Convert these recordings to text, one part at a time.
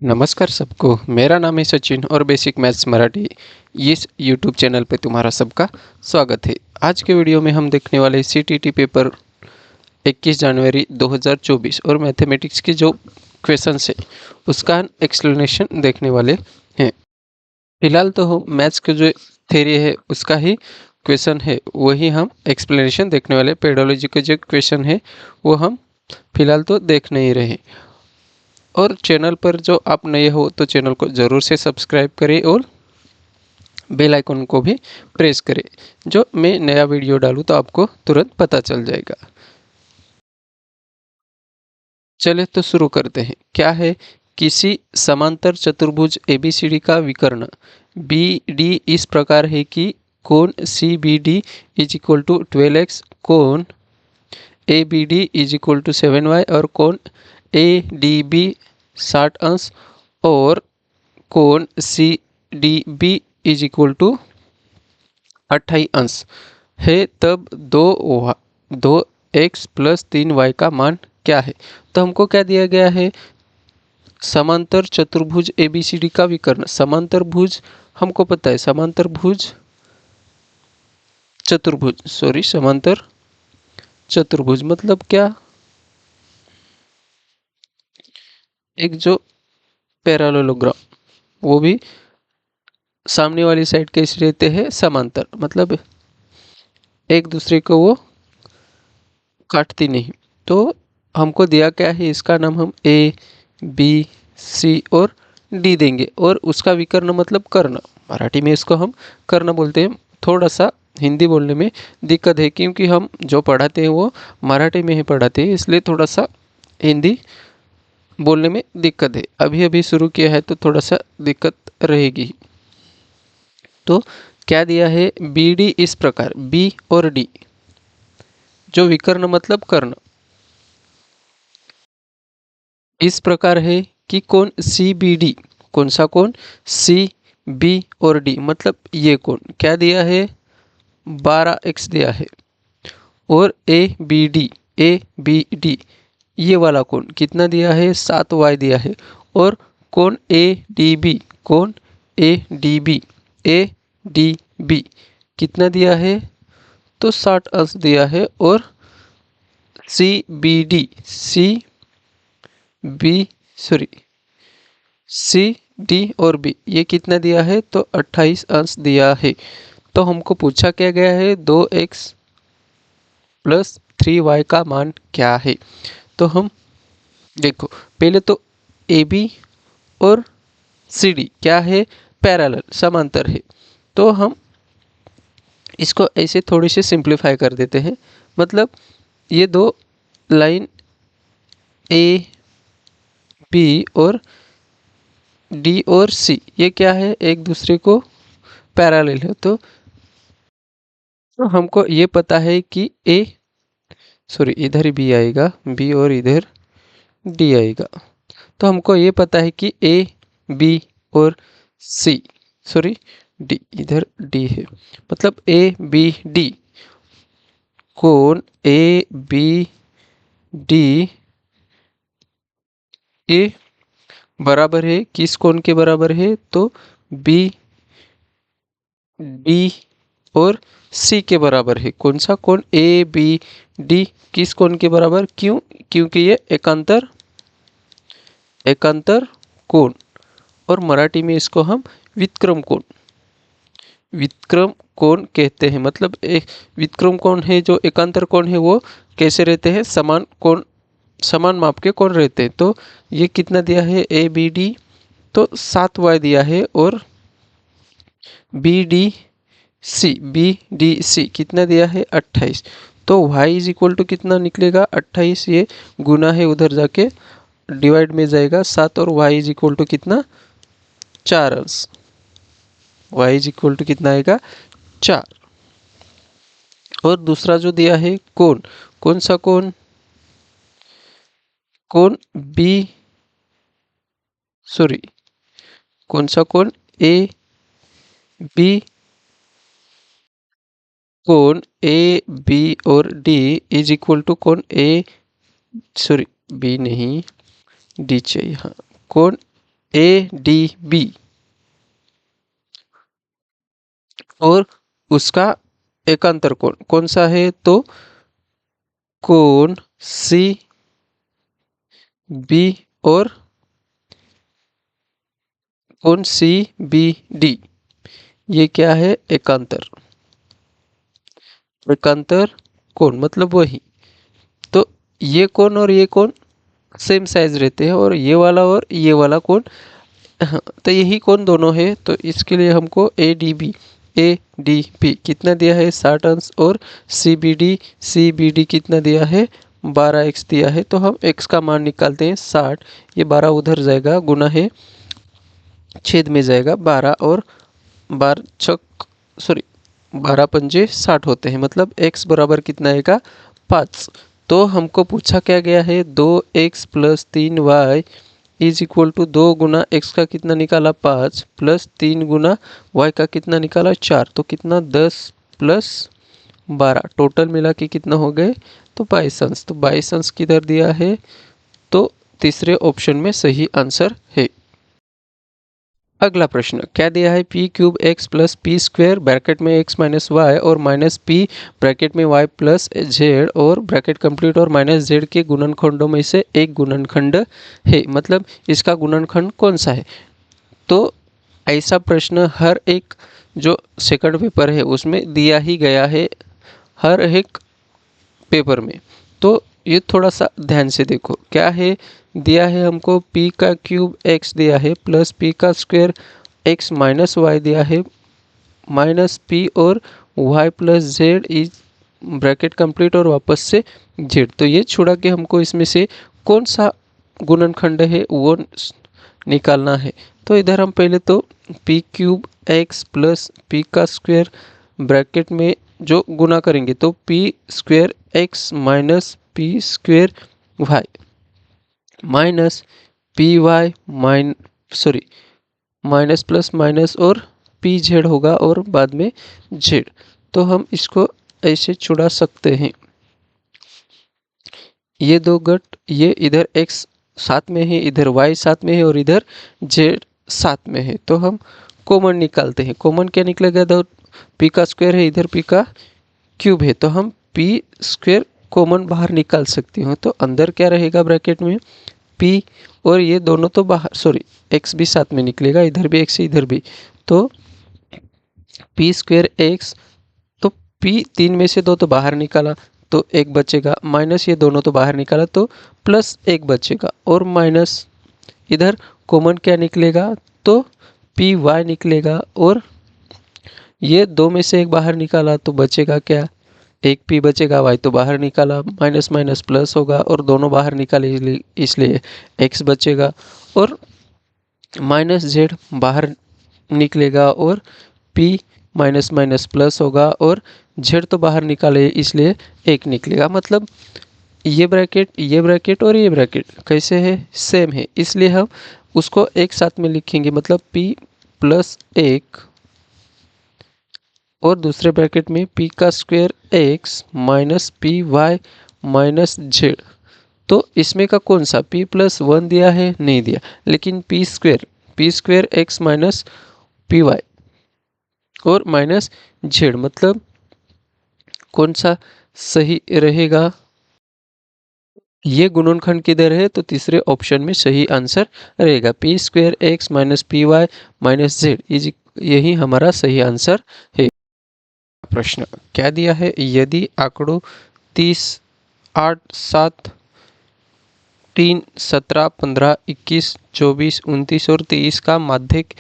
नमस्कार सबको। मेरा नाम है सचिन और बेसिक मैथ्स मराठी इस यूट्यूब चैनल पे तुम्हारा सबका स्वागत है। आज के वीडियो में हम देखने वाले सीटीटी पेपर 21 जनवरी 2024 और मैथमेटिक्स के जो क्वेश्चंस है उसका एक्सप्लेनेशन देखने वाले हैं। फिलहाल तो हम मैथ्स के जो थ्योरी है उसका ही क्वेश्चन है वही हम एक्सप्लेनेशन देखने वाले। पेडोलॉजी के जो क्वेश्चन है वो हम फिलहाल तो देख नहीं रहे। और चैनल पर जो आप नए हो तो चैनल को ज़रूर से सब्सक्राइब करें और बेल आइकन को भी प्रेस करें। जो मैं नया वीडियो डालूँ तो आपको तुरंत पता चल जाएगा। चले तो शुरू करते हैं। क्या है? किसी समांतर चतुर्भुज ABCD का विकर्ण BD इस प्रकार है कि कोण CBD is equal to 12x, कोण ABD is equal to 7y और कोण ADB 60 अंश और कोण CDB इज इक्वल टू 28 अंश है, तब दो एक्स प्लस 3y का मान क्या है? तो हमको क्या दिया गया है? समांतर चतुर्भुज ABCD का विकर्ण। समांतर भुज हमको पता है, समांतर चतुर्भुज मतलब क्या? एक जो पैरेललोग्राम, वो भी सामने वाली साइड कैसे रहते हैं? समांतर, मतलब एक दूसरे को वो काटती नहीं। तो हमको दिया क्या है? इसका नाम हम ABC और D देंगे और उसका विकर्ण मतलब कर्ण। मराठी में इसको हम कर्ण बोलते हैं। थोड़ा सा हिंदी बोलने में दिक्कत है क्योंकि हम जो पढ़ाते हैं वो मराठी में ही पढ़ाते हैं, इसलिए थोड़ा सा हिंदी बोलने में दिक्कत है। अभी अभी शुरू किया है तो थोड़ा सा दिक्कत रहेगी। तो क्या दिया है? BD इस प्रकार, B और D जो विकर्ण मतलब कर्ण इस प्रकार है कि कोण CBD, कौन सा कोण? CB और D मतलब ये कोण क्या दिया है? 12x दिया है। और ABD ये वाला कोण कितना दिया है? 7y दिया है। और कोण ADB कितना दिया है? तो 60 अंश दिया है। और CD और B ये कितना दिया है? तो 28 अंश दिया है। तो हमको पूछा क्या गया है? 2x प्लस 3y का मान क्या है? तो हम देखो, पहले तो AB और CD क्या है? पैरेलल, समांतर है। तो हम इसको ऐसे थोड़ी सी सिंप्लीफाई कर देते हैं। मतलब ये दो लाइन AB और D और C ये क्या है? एक दूसरे को पैरेलल है। तो हमको ये पता है कि इधर ही B आएगा, B और इधर D आएगा। तो हमको ये पता है कि B और D, इधर D है। मतलब ABD कोण ABD ये बराबर है किस कोण के बराबर है? तो BD और C के बराबर है। कौन सा कोण? ABD किस कोण के बराबर? क्योंकि ये एकांतर कोण। और मराठी में इसको हम विक्रम कोण कहते हैं। मतलब एक विक्रम कोण है, जो एकांतर कोण है वो कैसे रहते हैं? समान माप के कोण रहते हैं। तो ये कितना दिया है? ABD तो 7y दिया है। और BDC कितना दिया है? 28। तो y इज इक्वल टू कितना निकलेगा? 28। ये गुना है, उधर जाके डिवाइड में जाएगा 7 और y इज इक्वल टू कितना? 4 अंश। y इज इक्वल टू कितना आएगा? 4। और दूसरा जो दिया है कोण, कौन सा कोण? कोण कौन सा कोण? AB कोण AB और D इज इक्वल टू कोण B नहीं, D चाहिए। हाँ, कोण ए डी बी और उसका एकांतर कोण कौन सा है, तो कोण सी बी और कोण सी बी डी, ये क्या है, एकांतर। एकांतर कोण मतलब वही, तो ये कोण और ये कोण सेम साइज रहते हैं और ये वाला कोण, हाँ, तो यही कोण दोनों है, तो इसके लिए हमको ए डी बी कितना दिया है 60 अंश और सी बी डी कितना दिया है 12x दिया है। तो हम x का मान निकालते हैं 60, ये 12 उधर जाएगा गुना है छेद में जाएगा 12 और 12 पंजे 60 होते हैं, मतलब x बराबर कितना आएगा 5। तो हमको पूछा क्या गया है 2x plus 3y is equal to 2 गुना x का कितना निकाला 5 प्लस 3 गुना y का कितना निकाला 4, तो कितना 10 प्लस 12 टोटल मिला के कितना हो गए, तो 22 अंश। तो 22 अंश किधर दिया है, तो तीसरे ऑप्शन में सही आंसर है। अगला प्रश्न क्या दिया है, P cube x plus P square bracket में एक्स माइनस वाई और माइनस पी ब्रैकेट में वाई प्लस जेड और ब्रैकेट कंप्लीट और माइनस जेड के गुणनखंडों में से एक गुणनखंड है, मतलब इसका गुणनखंड कौन सा है। तो ऐसा प्रश्न हर एक जो सेकंड पेपर है उसमें दिया ही गया है, हर एक पेपर में। तो ये थोड़ा सा ध्यान से देखो क्या है, दिया है हमको p का क्यूब x दिया है प्लस p का स्क्वायर x माइनस वाई दिया है माइनस p और y plus Z is bracket complete और वापस से z। तो ये छुड़ा के हमको इसमें से कौन सा गुणनखंड है वो निकालना है। तो इधर हम पहले तो p cube x plus p का स्क्वायर ब्रैकेट में जो गुना करेंगे तो p square x minus p square y minus P Y minus plus minus और पी जेड होगा और बाद में जेड। तो हम इसको ऐसे छुड़ा सकते हैं, ये दो गट ये इधर x साथ में है, इधर y साथ में है और इधर z साथ में है। तो हम कॉमन निकालते हैं, कॉमन क्या निकलेगा, तो p का स्क्वायर है इधर p का क्यूब है, तो हम p स्क्वायर कॉमन बाहर निकाल सकती हूँ। तो अंदर क्या रहेगा ब्रैकेट में p और ये दोनों तो बाहर x भी साथ में निकलेगा, इधर भी x इधर भी, तो p स्क्वायर x, तो p तीन में से दो तो बाहर निकाला तो एक बचेगा माइनस ये दोनों तो बाहर निकाला तो प्लस एक बचेगा और माइनस इधर कॉमन क्या निकलेगा, तो पी वाई निकलेगा और ये दो में से एक बाहर निकाला तो बचेगा क्या, एक पी बचेगा, वाई तो बाहर निकाला माइनस माइनस प्लस होगा और दोनों बाहर निकाले इसलिए एक्स बचेगा और माइनस जेड बाहर निकलेगा और पी माइनस माइनस प्लस होगा और जेड तो बाहर निकाले इसलिए एक निकलेगा। मतलब ये ब्रैकेट और ये ब्रैकेट कैसे है, सेम है, इसलिए हम उसको एक साथ में लिखेंगे, मतलब p प्लस एक और दूसरे ब्रैकेट में p का square x minus P Y minus Z. तो इसमें का कौन सा p प्लस वन दिया है, नहीं दिया, लेकिन p square x minus P Y और माइनस जेड, मतलब कौन सा सही रहेगा, ये गुणनखंड किधर है, तो तीसरे ऑप्शन में सही आंसर रहेगा P square X minus P Y minus Z, यही हमारा सही आंसर है। प्रश्न क्या दिया है, यदि आंकड़ों 30, 8, 7, 3, 17, 15, 21, 24, 29 और 23 का माध्यक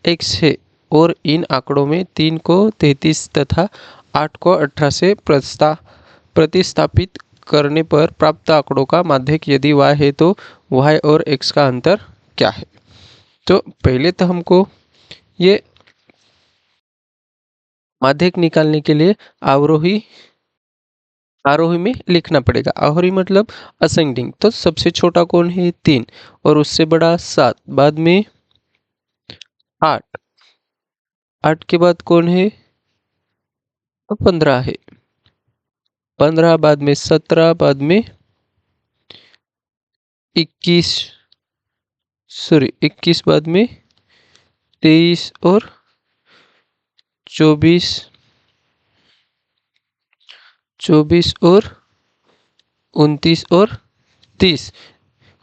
x है और इन आंकड़ों में 3 को 33 तथा 8 को 18 से प्रतिस्थापित करने पर प्राप्त आंकड़ों का माध्यक यदि y है तो y और x का अंतर क्या है। तो पहले तो हमको ये माध्यक निकालने के लिए आरोही में लिखना पड़ेगा। आरोही मतलब असेंडिंग, तो सबसे छोटा कौन है 3 और उससे बड़ा 7, बाद में 8, 8 के बाद कौन है, तो 15 है, 15 बाद में 17, बाद में 21, सॉरी 21 बाद में 23 और 24, 24 और 29 और 30,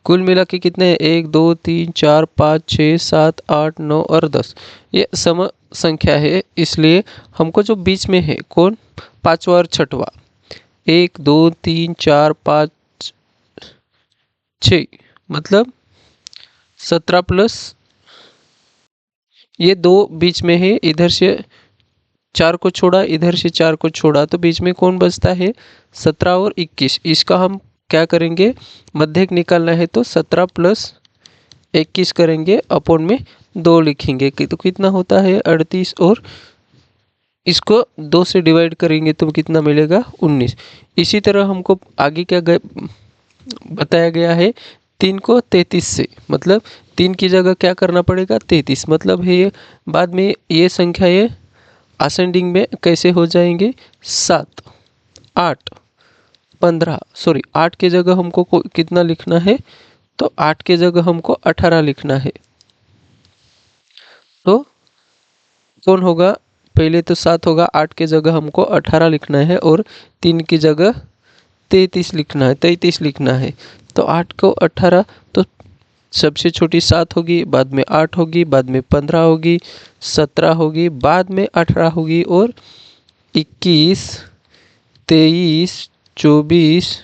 कुल मिला के कितने हैं? 1 2 3 4 5 6 7 8 9 और 10। ये सम संख्या है, इसलिए हमको जो बीच में है कौन, पांचवा और छठवा, 1 2 3 4 5 6, मतलब 17 प्लस ये दो बीच में है, इधर से 4 को छोड़ा, इधर से 4 को छोड़ा, तो बीच में कौन बचता है? 17 और 21। इसका हम क्या करेंगे, मध्यक निकालना है तो 17 प्लस 21 करेंगे, अपॉन में 2 लिखेंगे कि तो कितना होता है 38, और इसको 2 से डिवाइड करेंगे तो कितना मिलेगा 19। इसी तरह हमको आगे क्या बताया गया है, 3 को 33 से, मतलब 3 की जगह क्या करना पड़ेगा 33, मतलब है बाद में ये संख्या ये असेंडिंग में कैसे हो जाएंगे, 7 8 15, सॉरी 8 की जगह हमको कितना लिखना है, तो 8 की जगह हमको 18 लिखना है। तो कौन होगा, पहले तो 7 होगा, 8 की जगह हमको 18 लिखना है, और 3 की जगह 33 लिखना है, 33 लिखना है। तो 8 को 18, तो सबसे छोटी 7 होगी, बाद में 8 होगी, बाद में 15 होगी, 17 होगी, बाद में 18 होगी, और 21 23 24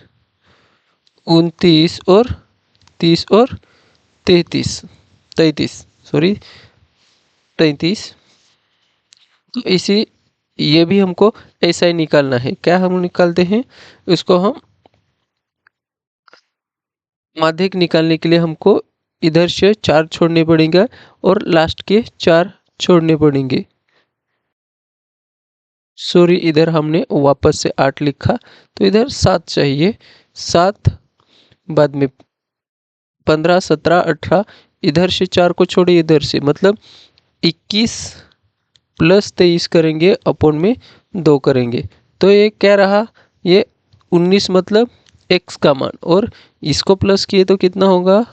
29 और 30 और 33, सॉरी 33। तो इसी ये भी हमको ऐसा ही निकालना है। क्या हम निकालते हैं, इसको हम माध्यक निकालने के लिए हमको इधर से 4 छोड़ने पड़ेंगे और लास्ट के 4 छोड़ने पड़ेंगे। सॉरी इधर हमने वापस से 8 लिखा, तो इधर 7 चाहिए, 7 बाद में 15 17 18, इधर से 4 को छोड़े, इधर से मतलब 21 प्लस 23 करेंगे, अपॉन में 2 करेंगे, तो ये क्या रहा, ये 19, मतलब x का मान, और इसको प्लस किए तो कितना होगा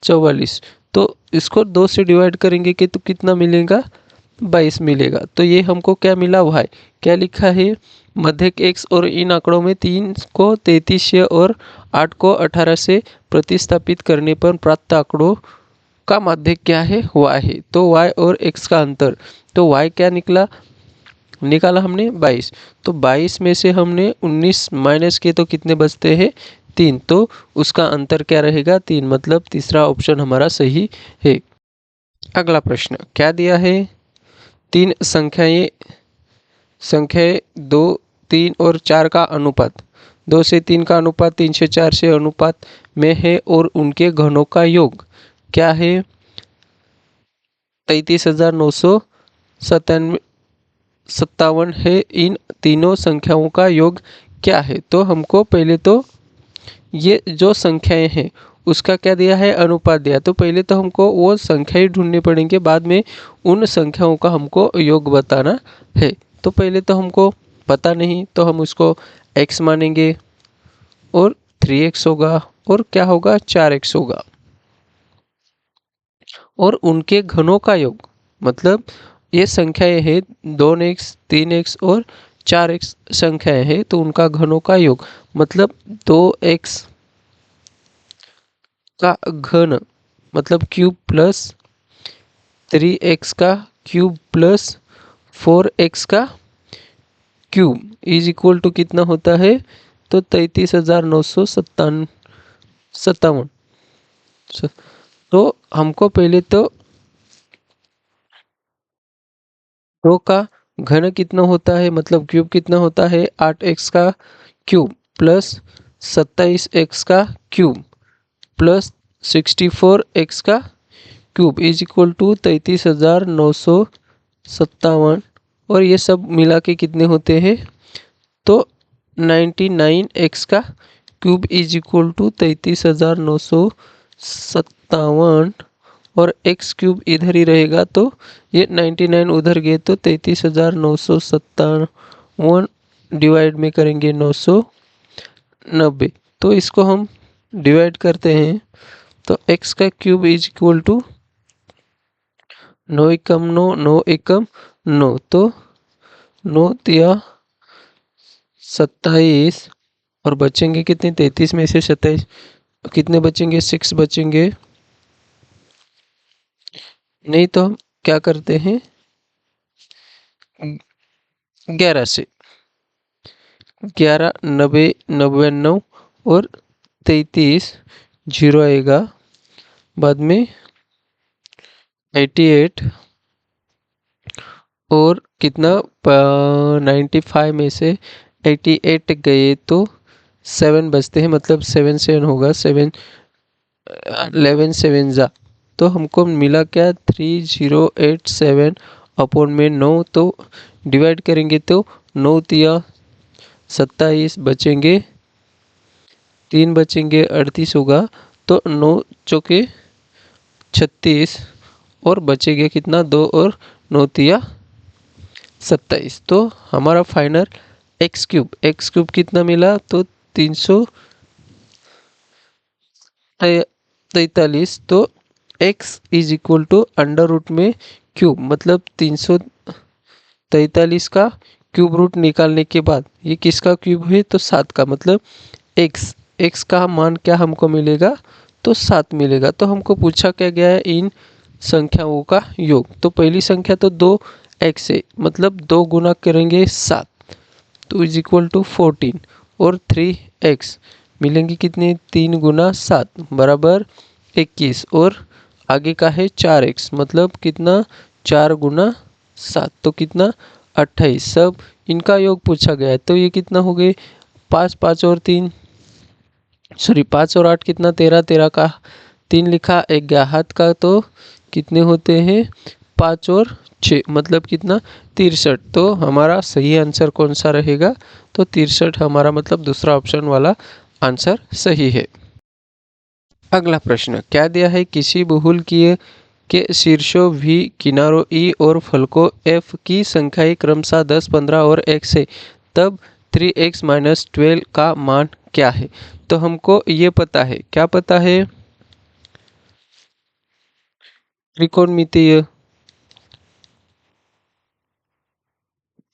44, तो इसको 2 से डिवाइड करेंगे कि तो कितना मिलेगा 22 मिलेगा। तो ये हमको क्या मिला, y क्या लिखा है, मध्यक x, और इन आंकड़ों में 3 को 33 से और 8 को 18 से प्रतिस्थापित करने पर प्राप्त आंकड़ों का माध्यक क्या है, y है। तो y और x का अंतर, तो y क्या निकाला हमने 22, तो 22 में से हमने 19 माइनस किए तो कितने बचते हैं 3, तो उसका अंतर क्या रहेगा 3, मतलब तीसरा ऑप्शन हमारा सही है। अगला प्रश्न क्या दिया है, 3 संख्याएं 2 3 और 4 का अनुपात 2 से 3 का अनुपात 3 से 4 से अनुपात में है, और उनके घनों का योग क्या है, 33,997 है। इन तीनों संख्याओं का योग क्या है, तो हमको पहले तो ये जो संख्याएं हैं उसका क्या दिया है, अनुपात दिया, तो पहले तो हमको वो संख्याएं ढूंढनी पड़ेंगे, बाद में उन संख्याओं का हमको योग बताना है। तो पहले तो हमको पता नहीं, तो हम उसको x मानेंगे, और 3x होगा, और क्या होगा 4x होगा, और उनके घनों का योग, मतलब ये संख्याएं हैं 2x 3x और 4x संख्याएं हैं, तो उनका घनों का योग, मतलब 2x का घन मतलब क्यूब प्लस 3x का क्यूब प्लस 4x का क्यूब इज इक्वल टू कितना होता है, तो 33,997। तो हमको पहले तो 2 का घन कितना होता है, मतलब क्यूब कितना होता है, 8x का क्यूब प्लस 27x का क्यूब प्लस 64x का क्यूब इज इक्वल टू 33,997, और ये सब मिला के कितने होते हैं, तो 99x का क्यूब इज इक्वल टू 33,997, और x क्यूब इधर ही रहेगा, तो ये 99 उधर गए तो 33,997 डिवाइड में करेंगे 990, तो इसको हम डिवाइड करते हैं, तो x का क्यूब इज इक्वल टू 9 एकम 9, 9 एकम 9, तो 9 तिया 27 और बचेंगे कितने, 33 में से 27 कितने बचेंगे, 6 बचेंगे। नहीं तो हम क्या करते हैं, 11 से 11 90 99 और 33 जीरो आएगा, बाद में 88 और कितना 95 में से 88 गए तो 7 बचते हैं, मतलब 7 7 होगा, 7 11 7 जा, तो हमको मिला क्या 3087 अपॉन में 9, तो डिवाइड करेंगे तो 9 तिया 27 बचेंगे, 3 बचेंगे 38 होगा, तो 9 चौके 36 और बचेगा कितना 2 और 9 तिया 27। तो हमारा फाइनल एक्स क्यूब कितना मिला, तो 343। तो x is equal to under root में क्यूब, मतलब 343 का क्यूब रूट निकालने के बाद ये किसका क्यूब है, तो 7 का, मतलब x का मान क्या हमको मिलेगा, तो 7 मिलेगा। तो हमको पूछा क्या गया है, इन संख्याओं का योग। तो पहली संख्या तो 2x है, मतलब 2 गुना करेंगे 7, तो इज इक्वल टू 14 और 3x मिलेंगे कितने, 3 गुना 7 बराबर 21 और आगे का है 4x, मतलब कितना 4 गुना 7, तो कितना 28। सब इनका योग पूछा गया है, तो ये कितना हो गए 5 5 और 3 सॉरी 5 और 8 कितना 13, 13 का 3 लिखा, एक गया हाथ का, तो कितने होते हैं 5 और 6, मतलब कितना 63। तो हमारा सही आंसर कौन सा रहेगा, तो 63 हमारा मतलब दूसरा ऑप्शन वाला आंसर सही है। अगला प्रश्न क्या दिया है, किसी बहुलकीय के शीर्षों v, किनारों e और फलकों f की संख्याएं क्रमशः 10 15 और x है, तब 3x माइनस 12 का मान क्या है। तो हमको ये पता है, क्या पता है,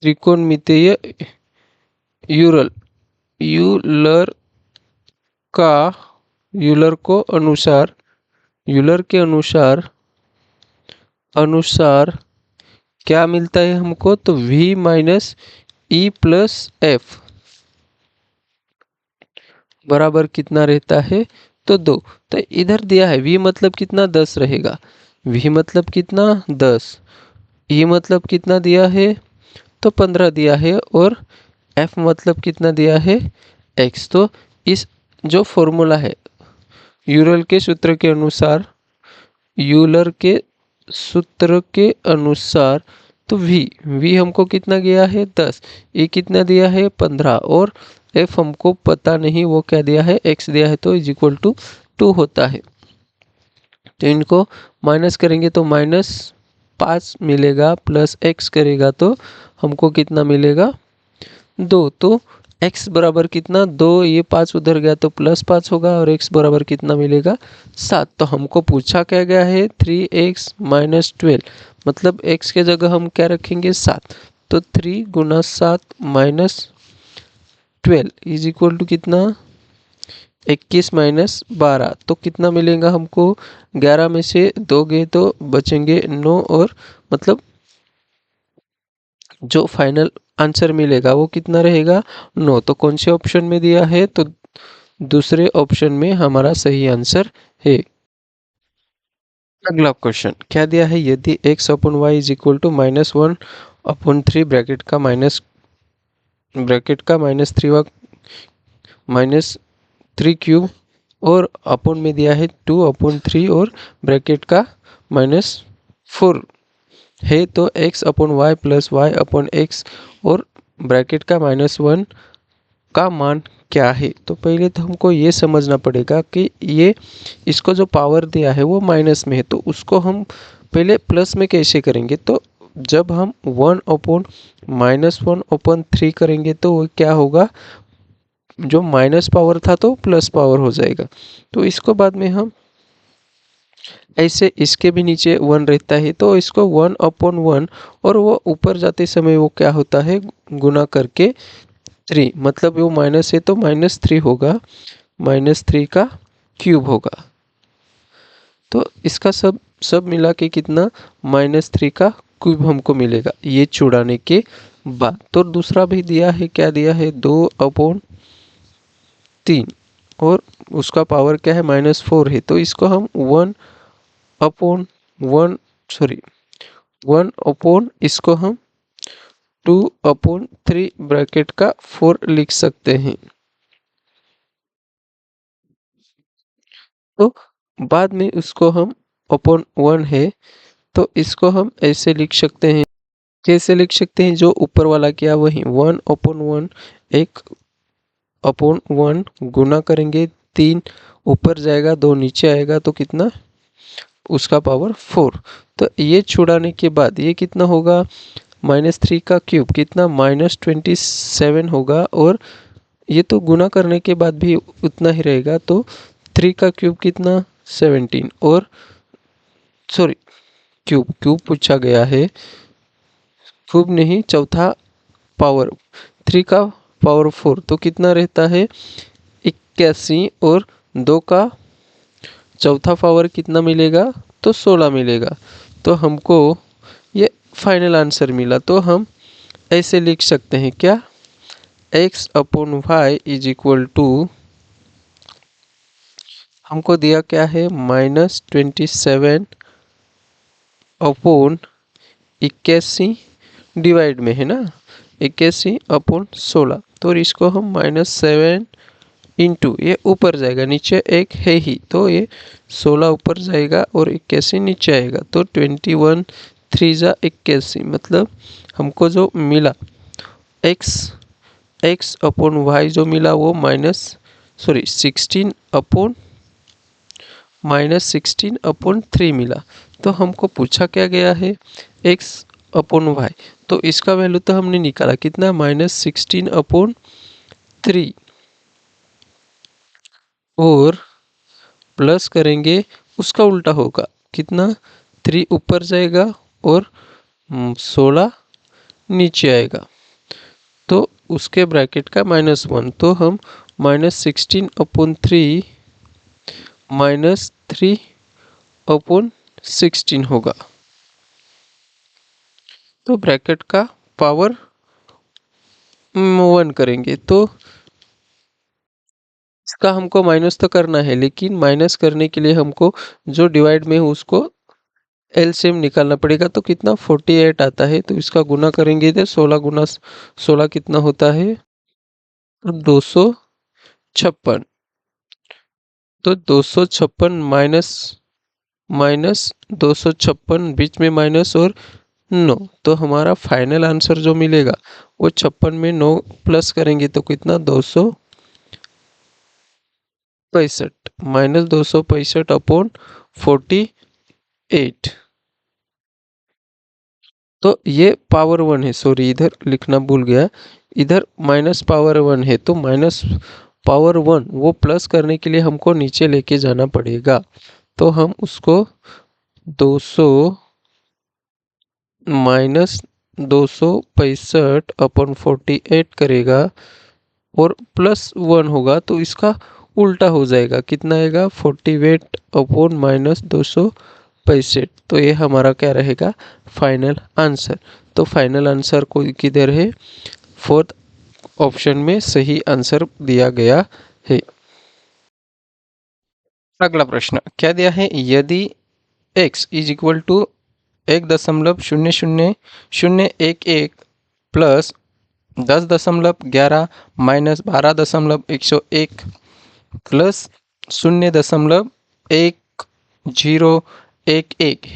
त्रिकोणमितीय यूलर यूलर का यूलर के अनुसार क्या मिलता है हमको, तो v minus E plus F बराबर कितना रहता है, तो 2। तो इधर दिया है v मतलब कितना 10 रहेगा, v मतलब कितना 10, e मतलब कितना दिया है, तो 15 दिया है, और f मतलब कितना दिया है x। तो इस जो फॉर्मूला है यूलर के सूत्र के अनुसार तो v हमको कितना गया है 10, ये कितना दिया है 15 और f हमको पता नहीं वो क्या दिया है x दिया है, तो इज इक्वल टू 2 होता है। तो इनको माइनस करेंगे तो -5 मिलेगा, प्लस x करेगा तो हमको कितना मिलेगा 2। तो x बराबर कितना 2, ये 5 उधर गया तो +5 होगा, और x बराबर कितना मिलेगा 7। तो हमको पूछा क्या गया है 3x माइनस 12, मतलब x के जगह हम क्या रखेंगे 7, तो 3 गुना 7 माइनस 12 इज इक्वल टू कितना 21 माइनस 12, तो कितना मिलेगा हमको 11 में से 2 गए तो बचेंगे 9, और मतलब जो फाइनल आंसर मिलेगा वो कितना रहेगा 9। तो कौन से ऑप्शन में दिया है, तो दूसरे ऑप्शन में हमारा सही आंसर है। अगला क्वेश्चन क्या दिया है, यदि x upon Y is equal to -1/3 bracket का -3 -3 क्यूब और अपॉन में दिया है 2/3 और ब्रैकेट का -4 है, तो x upon Y plus Y upon X और ब्रैकेट का -1 का मान क्या है। तो पहले तो हमको ये समझना पड़ेगा कि ये इसको जो पावर दिया है वो माइनस में है, तो उसको हम पहले प्लस में कैसे करेंगे, तो जब हम 1/-1/3 करेंगे तो वो क्या होगा, जो माइनस पावर था तो प्लस पावर हो जाएगा। तो इसको बाद में हम ऐसे इसके भी नीचे 1 रहता है तो इसको 1/1 और वो ऊपर जाते समय वो क्या होता है गुना करके 3, मतलब वो माइनस है तो -3 होगा, -3 का क्यूब होगा। तो इसका सब सब मिला के कितना -3 का क्यूब हमको मिलेगा ये छुड़ाने के बाद। तो दूसरा भी दिया है, क्या दिया है 2/3 और उसका पावर क्या है -4 है, तो इसको हम 1/1 सॉरी 1/ इसको हम 2/3 ब्रैकेट का 4 लिख सकते हैं। तो बाद में उसको हम अपॉन 1 है तो इसको हम ऐसे लिख सकते हैं। कैसे लिख सकते हैं? जो ऊपर वाला किया वही 1/1 1/1 गुना करेंगे 3 ऊपर जाएगा 2 नीचे आएगा तो कितना उसका पावर 4। तो ये छुड़ाने के बाद ये कितना होगा -3 का क्यूब कितना -27 होगा और ये तो गुना करने के बाद भी उतना ही रहेगा। तो 3 का क्यूब कितना 17 और सॉरी क्यूब क्यूब पूछा गया है, क्यूब नहीं चौथा पावर 3 का पावर 4 तो कितना रहता है 81 और 2 का चौथा पावर कितना मिलेगा तो 16 मिलेगा। तो हमको ये फाइनल आंसर मिला। तो हम ऐसे लिख सकते हैं क्या x/y इज इक्वल टू हमको दिया क्या है -27/81 डिवाइड में है ना 81/16 तो इसको हम -7 इंटू ये ऊपर जाएगा नीचे एक है ही तो ये 16 ऊपर जाएगा और 81 नीचे आएगा तो 21 3 जा 81 मतलब हमको जो मिला x/y जो मिला वो -16/3 मिला। तो हमको पूछा क्या गया है x/y तो इसका वैल्यू तो हमने निकाला कितना -16/3 और प्लस करेंगे उसका उल्टा होगा कितना 3 ऊपर जाएगा और 16 नीचे आएगा तो उसके ब्रैकेट का -1 तो हम -16/3 -3/16 होगा। तो ब्रैकेट का पावर 1 करेंगे तो इसका हमको माइनस तो करना है लेकिन माइनस करने के लिए हमको जो डिवाइड में है उसको एलसीएम निकालना पड़ेगा। तो कितना 48 आता है तो इसका गुना करेंगे इधर 16 गुना 16 कितना होता है 256 तो 256 माइनस माइनस 256 बीच में माइनस और 9 तो हमारा फाइनल आंसर जो मिलेगा वो 56 में 9 प्लस करेंगे तो कितना 265 -265/48 तो ये पावर 1 है। सॉरी इधर लिखना भूल गया, इधर माइनस पावर 1 है तो माइनस पावर 1 वो प्लस करने के लिए हमको नीचे लेके जाना पड़ेगा। तो हम उसको 200 माइनस 265/48 करेगा और प्लस 1 होगा तो इसका उल्टा हो जाएगा कितना आएगा 48/-265 तो ये हमारा क्या रहेगा फाइनल आंसर। तो फाइनल आंसर को किधर है फोर्थ ऑप्शन में सही आंसर दिया गया है। अगला प्रश्न क्या दिया है यदि x is equal to 1.000011 plus 10.11 minus 12.101 plus 0.1011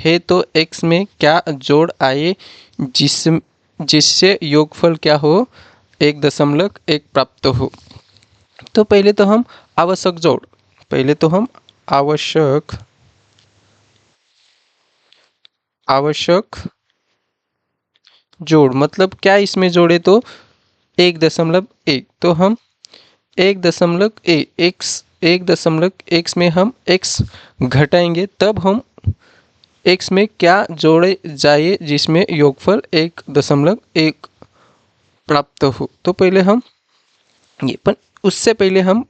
है तो x में क्या जोड़ आए जिससे योगफल क्या हो 1.1 प्राप्त हो। तो पहले तो हम आवश्यक जोड़ आवश्यक जोड़ मतलब क्या इसमें जोड़े तो 1.1 तो हम 1.1 में हम x घटाएंगे तब हम x में क्या जोड़े जाए जिसमें योगफल 1.1 प्राप्त हो। तो पहले हम ये, पर उससे पहले हम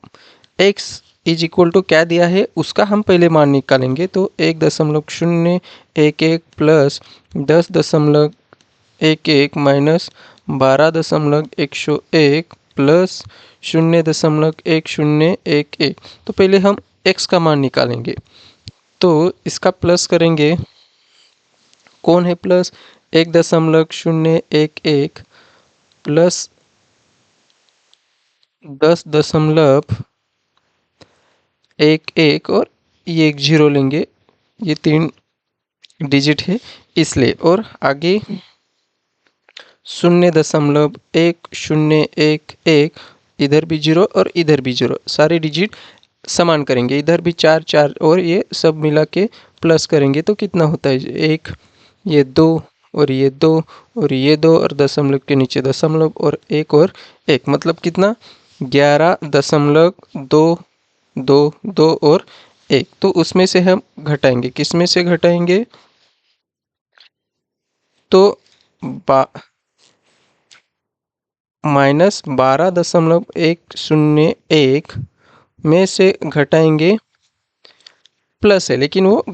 x इज इक्वल टू क्या दिया है उसका हम पहले मान निकालेंगे। तो 1.011 प्लस 10.11 माइनस 12.101 प्लस 0.1011। तो पहले हम x का मान निकालेंगे। तो इसका प्लस करेंगे, कौन है प्लस 1.011 प्लस 10.11 और ये एक जीरो लेंगे, ये 3 डिजिट है इसलिए। और आगे 0.1011 इधर भी जीरो और इधर भी जीरो, सारे डिजिट समान करेंगे। इधर भी 4 4 और ये सब मिला के प्लस करेंगे तो कितना होता है 1, ये 2 और ये 2 और ये 2 और दशमलव के नीचे दशमलव और 1 और 1, मतलब कितना 11.222 और 1। तो उसमें से हम घटाएंगे, किस में से घटाएंगे, तो -12.101 में से घटाएंगे, प्लस है लेकिन वो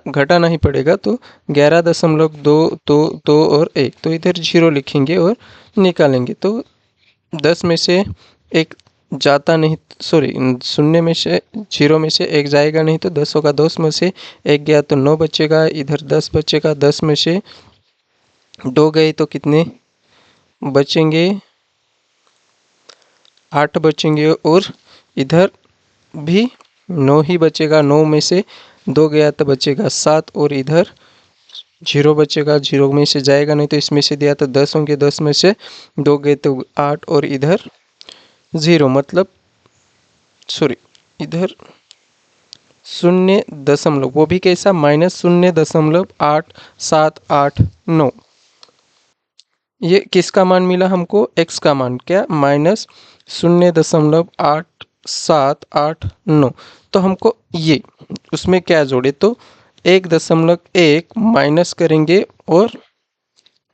घटाना ही पड़ेगा। तो 11.222 और 1, तो इधर जीरो लिखेंगे और निकालेंगे। तो 10 में से एक जाता नहीं, सॉरी, शून्य में से जीरो में से एक जाएगा नहीं, तो 10 होगा। 10 में से एक गया तो 9 बचेगा, इधर 10 बचेगा। 10 में से 2 गए तो कितने बचेंगे, 8 बचेंगे और इधर भी 9 ही बचेगा। 9 में से 2 गया तो बचेगा 7 और इधर 0 बचेगा, 0 में से जाएगा नहीं तो इसमें से दिया तो 10 होंगे। 10 में से 2 गए तो 8 और इधर 0, मतलब सॉरी इधर 0 वो भी कैसा -0.8789। ये किसका मान मिला हमको, x का मान, क्या -0.8789। तो हमको ये उसमें क्या जोड़े, तो 1.1 माइनस करेंगे और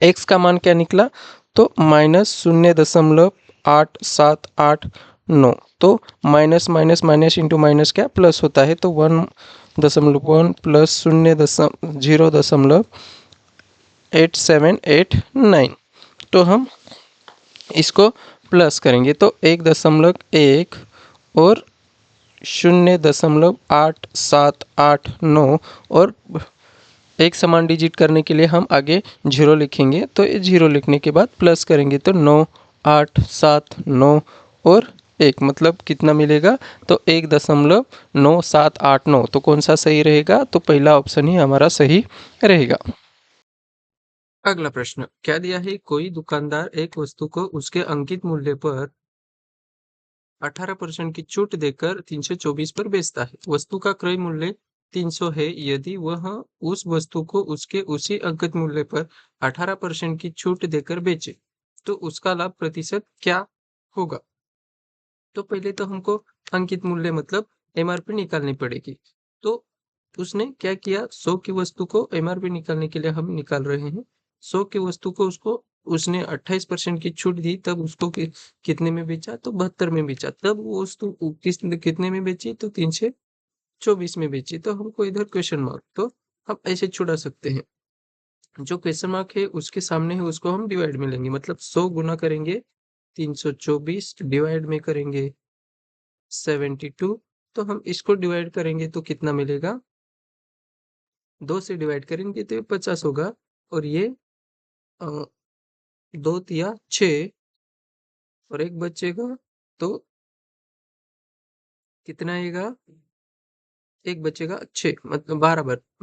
x का मान क्या निकला, तो -0.8789। तो minus minus minus into minus क्या प्लस होता है, तो 1.1 प्लस 0.8789। तो हम इसको प्लस करेंगे तो 1.1 और 0.8789 और एक समान डिजिट करने के लिए हम आगे जीरो लिखेंगे। तो ये जीरो लिखने के बाद प्लस करेंगे तो 9 8 7 9 और 1, मतलब कितना मिलेगा, तो 1.9789। तो कौन सा सही रहेगा, तो पहला ऑप्शन ही हमारा सही रहेगा। अगला प्रश्न क्या दिया है, कोई दुकानदार एक वस्तु को उसके अंकित मूल्य पर 18% की छूट देकर 324 पर बेचता है। वस्तु का क्रय मूल्य 300 है। यदि वह उस वस्तु को उसके उसी अंकित मूल्य पर 18% की छूट देकर बेचे तो उसका लाभ प्रतिशत क्या होगा। तो पहले तो हमको अंकित मूल्य मतलब एमआरपी निकालनी पड़ेगी। तो उसने क्या किया, 100 की वस्तु को एमआरपी निकालने के लिए हम निकाल रहे हैं। 100 की वस्तु को उसको उसने 28% की छूट दी, तब उसको कितने में बेचा, तो 72 में बेचा। तब वो वस्तु कितने में बेची, तो 324 में बेची। तो हमको इधर क्वेश्चन मार्क, तो हम ऐसे छुड़ा सकते हैं। जो क्वेश्चन मार्क है उसके सामने है उसको हम डिवाइड में लेंगे, मतलब 100 गुना करेंगे 324 डिवाइड में करेंगे 72। तो हम इसको डिवाइड करेंगे तो कितना मिलेगा, 2 से डिवाइड करेंगे तो ये 50 होगा। और ये 2 तिया 6 और 1 बचेगा तो कितना आएगा, 1 बचेगा 6, मतलब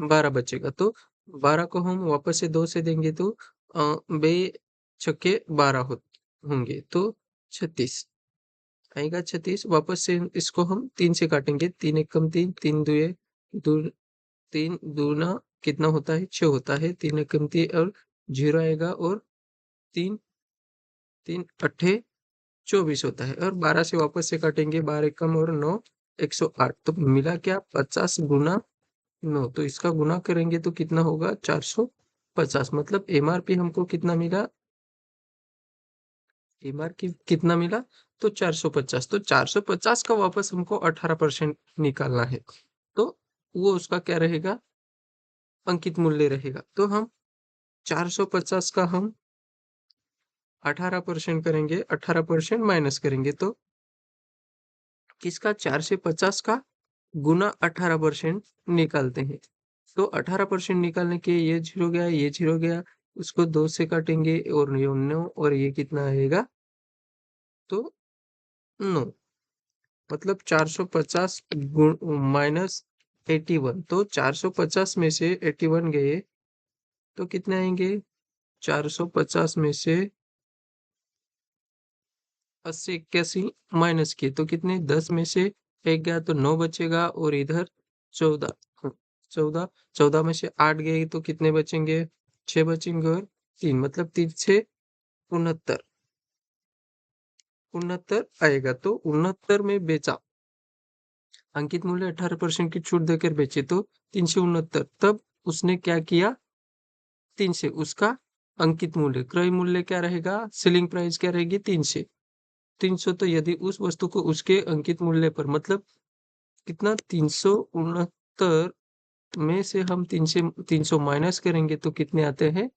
12 बचेगा। तो 12 को हम वापस से 2 से देंगे तो बे छक्के 12 होंगे तो 36 आएगा। 36 वापस से इसको हम 3 से काटेंगे, 3 एकम 3, 3 दुए दो, 3 दूना कितना होता है 6 होता है, 3 एकम 3 और 0 आएगा और 3 3 अट्ठे 24 होता है। और 12 से वापस से काटेंगे, 12 एकम और 9 108। तो मिला क्या 50 गुना 9, तो इसका गुना करेंगे तो कितना होगा 450, मतलब एमआरपी हमको कितना मिला, एमआरपी कितना मिला, तो 450, तो 450 का वापस हमको 18% निकालना है, तो वो उसका क्या रहेगा, अंकित मूल्य रहेगा। तो हम 450 का हम 18% करेंगे, 18% माइनस करेंगे, तो किसका 450 का गुना 18% निकालते हैं। तो 18% निकालने के ये जीरो गया, ये जीरो गया, उसको 2 से काटेंगे और ये 9, और ये कितना आएगा, तो 9, मतलब 450 माइनस 81, तो 450 में से 81 गए तो कितने आएंगे, 450 में से 80 81 माइनस किए तो कितने, 10 में से एक गया तो 9 बचेगा, और इधर 14, 14, 14 में से 8 गए तो कितने बचेंगे, 6 बचेंगे, और 3, मतलब 3 से 69, 69 आएगा, तो 69 में बेचा, अंकित मूल्य 18% की छूट देकर बेचे, तो 369, तब उसने क्या किया, 3 से उसका अंकित मूल्य, क्रय मूल्य क्या रहेगा, सेलिंग प्राइस क्या रहेगी, 300, 300, तो यदि उस वस्तु को उसके अंकित मूल्य पर, मतलब कितना, 369 में से हम 300 माइनस करेंगे तो कितने आते हैं,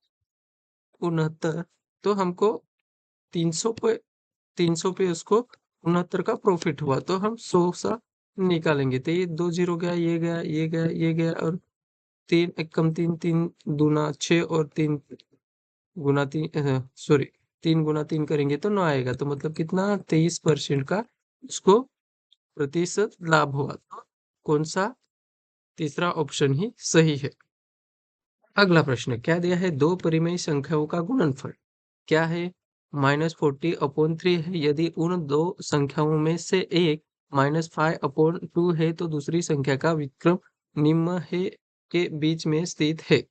69, तो हमको 300 पे 300 पे उसको 69 का प्रॉफिट हुआ, तो हम 100 सा निकालेंगे, तो ये 2 जीरो गया, ये गया, ये गया, ये गया, और 3 एक कम 3, 3 दूना 6, और 3 गुना 3, सॉरी, 3 गुना 3 करेंगे तो 9 आएगा, तो मतलब कितना, 23% का उसको प्रतिशत लाभ हुआ, तो कौन सा, तीसरा ऑप्शन ही सही है। अगला प्रश्न क्या दिया है, दो परिमेय संख्याओं का गुणनफल क्या है, -40/3 है, यदि उन दो संख्याओं में से एक -5/2 है तो दूसरी संख्या का विक्रम निम्न है के बीच में स्थित है।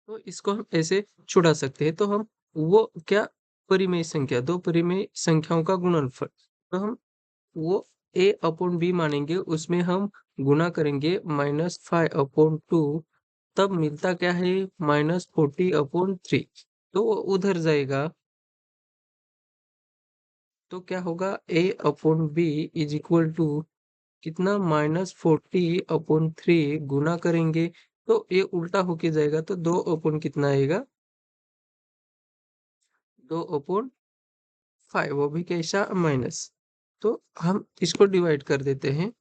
तो इसको हम ऐसे छुड़ा सकते हैं, तो हम वो क्या, परिमेय संख्या, दो परिमेय संख्याओं का गुणनफल, तो हम वो a/b मानेंगे, उसमें हम गुना करेंगे -5/2, तब मिलता क्या है, -40/3, तो वो उधर जाएगा, तो क्या होगा, a/b इज इक्वल टू कितना, -40/3 गुना करेंगे, तो ये उल्टा होके जाएगा, तो 2 अपॉन कितना आएगा, 2/5, वो भी कैसा, माइनस, तो हम इसको डिवाइड कर देते हैं,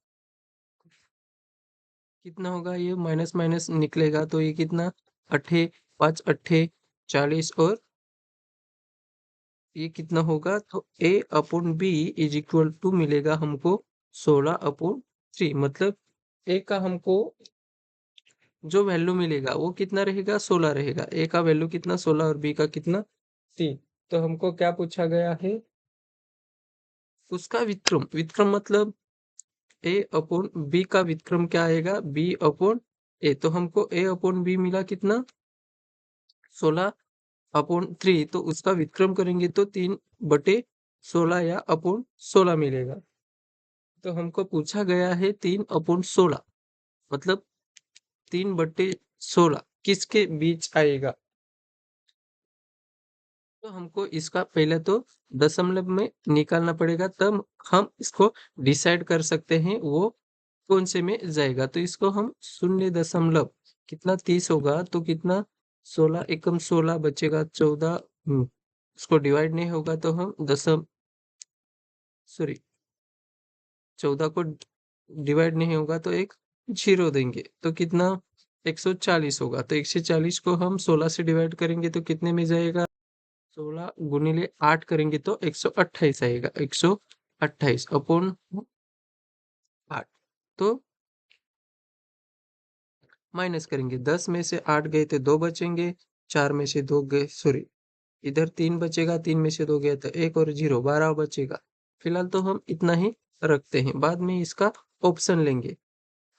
कितना होगा, ये माइनस माइनस निकलेगा, तो ये कितना, अट्ठे 5 अट्ठे 40, और ये कितना होगा, तो a/b इज इक्वल टू मिलेगा हमको 16/3, मतलब a का हमको जो वैल्यू मिलेगा वो कितना रहेगा, 16 रहेगा, a का वैल्यू कितना, 16, और b का कितना, 3, तो हमको क्या पूछा गया है, उसका विक्रम, विक्रम मतलब a/b का विक्रम क्या आएगा, b/a, तो हमको a/b मिला कितना, 16/3, तो उसका विक्रम करेंगे तो 3/16 या अपॉन 16 मिलेगा, तो हमको पूछा गया है 3/16, मतलब 3/16 किसके बीच आएगा, तो हमको इसका पहले तो दशमलव में निकालना पड़ेगा, तब हम इसको डिसाइड कर सकते हैं वो कौन से में जाएगा, तो इसको हम 0 कितना 30 होगा, तो कितना 16 एकम 16 बचेगा 14, उसको डिवाइड नहीं होगा तो हम दशम, सॉरी, 14 को डिवाइड नहीं होगा तो एक जीरो देंगे, तो कितना 140 होगा, तो 140 को हम 16 से डिवाइड करेंगे तो कितने में जाएगा, 16 गुणिले 8 करेंगे तो 128 आएगा, 128 अपॉन 8, तो माइनस करेंगे, 10 में से 8 गए तो 2 बचेंगे, 4 में से 2 गए, सॉरी, इधर 3 बचेगा, 3 में से 2 गया तो 1 और 0, 12 बचेगा, फिलहाल तो हम इतना ही रखते हैं, बाद में इसका ऑप्शन लेंगे,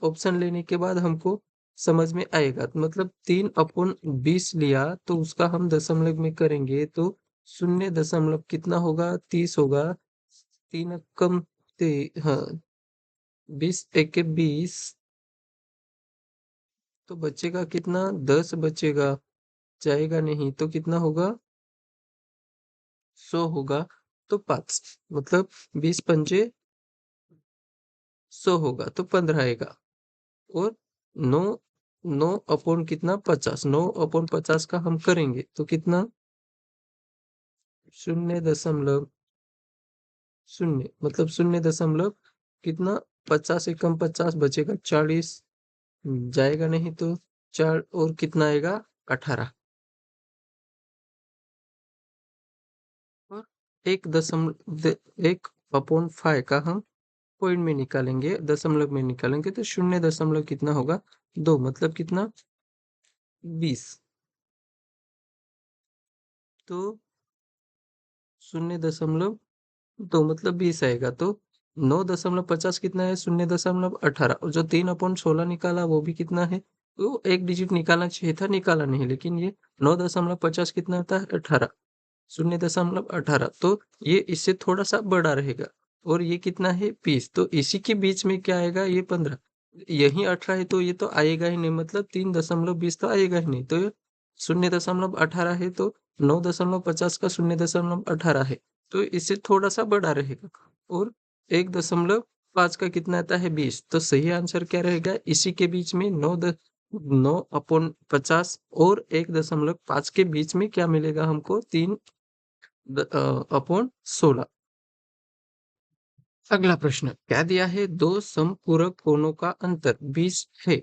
ऑप्शन लेने के बाद हमको समझ में आएगा, तो मतलब 3/20 लिया तो उसका हम दशमलव में करेंगे तो 0 दशमलव कितना होगा, 30 होगा, 3 कम हाँ, 20 एके 20, तो बचेगा कितना? 10 बचेगा, जाएगा नहीं तो कितना होगा? 100 होगा, तो 5 मतलब 20 पंजे 100 होगा तो 15 आएगा। और 9 9 अपॉन कितना? 50, 9 अपॉन 50 का हम करेंगे तो कितना? 0.0 मतलब 0 कितना? 50 एकम 50 बचेगा 40, जाएगा नहीं तो 4 और कितना आएगा? 18। और 1 का हम पॉइंट में निकालेंगे, दशमलव में निकालेंगे तो 0 कितना होगा? 2 मतलब कितना? 20। तो 0.2 मतलब 20 आएगा, तो 9.50 कितना है? 0.18। और जो 3/16 निकाला वो भी कितना है? तो एक डिजिट निकालना चाहिए था, निकाला नहीं, लेकिन ये 9.50 कितना होता है? 18। 0.18, तो ये इससे थोड़ा सा बड़ा रहेगा। और ये कितना है? 20, तो इसी के बीच में क्या आएगा? ये 15। यही 18 है तो ये तो आएगा ही नहीं, मतलब 3.20 तो आएगा ही नहीं, तो ये 0.18 है, तो 9.50 का 0.18 है, तो इससे थोड़ा सा बड़ा रहेगा। और 1.5 का कितना आता है? 20, तो सही आंसर क्या रहेगा? इसी के बीच में 9/50 और 1.5 के बीच में क्या मिलेगा हमको? 3/16। अगला प्रश्न क्या दिया है? दो समपूरक कोणों का अंतर 20 है,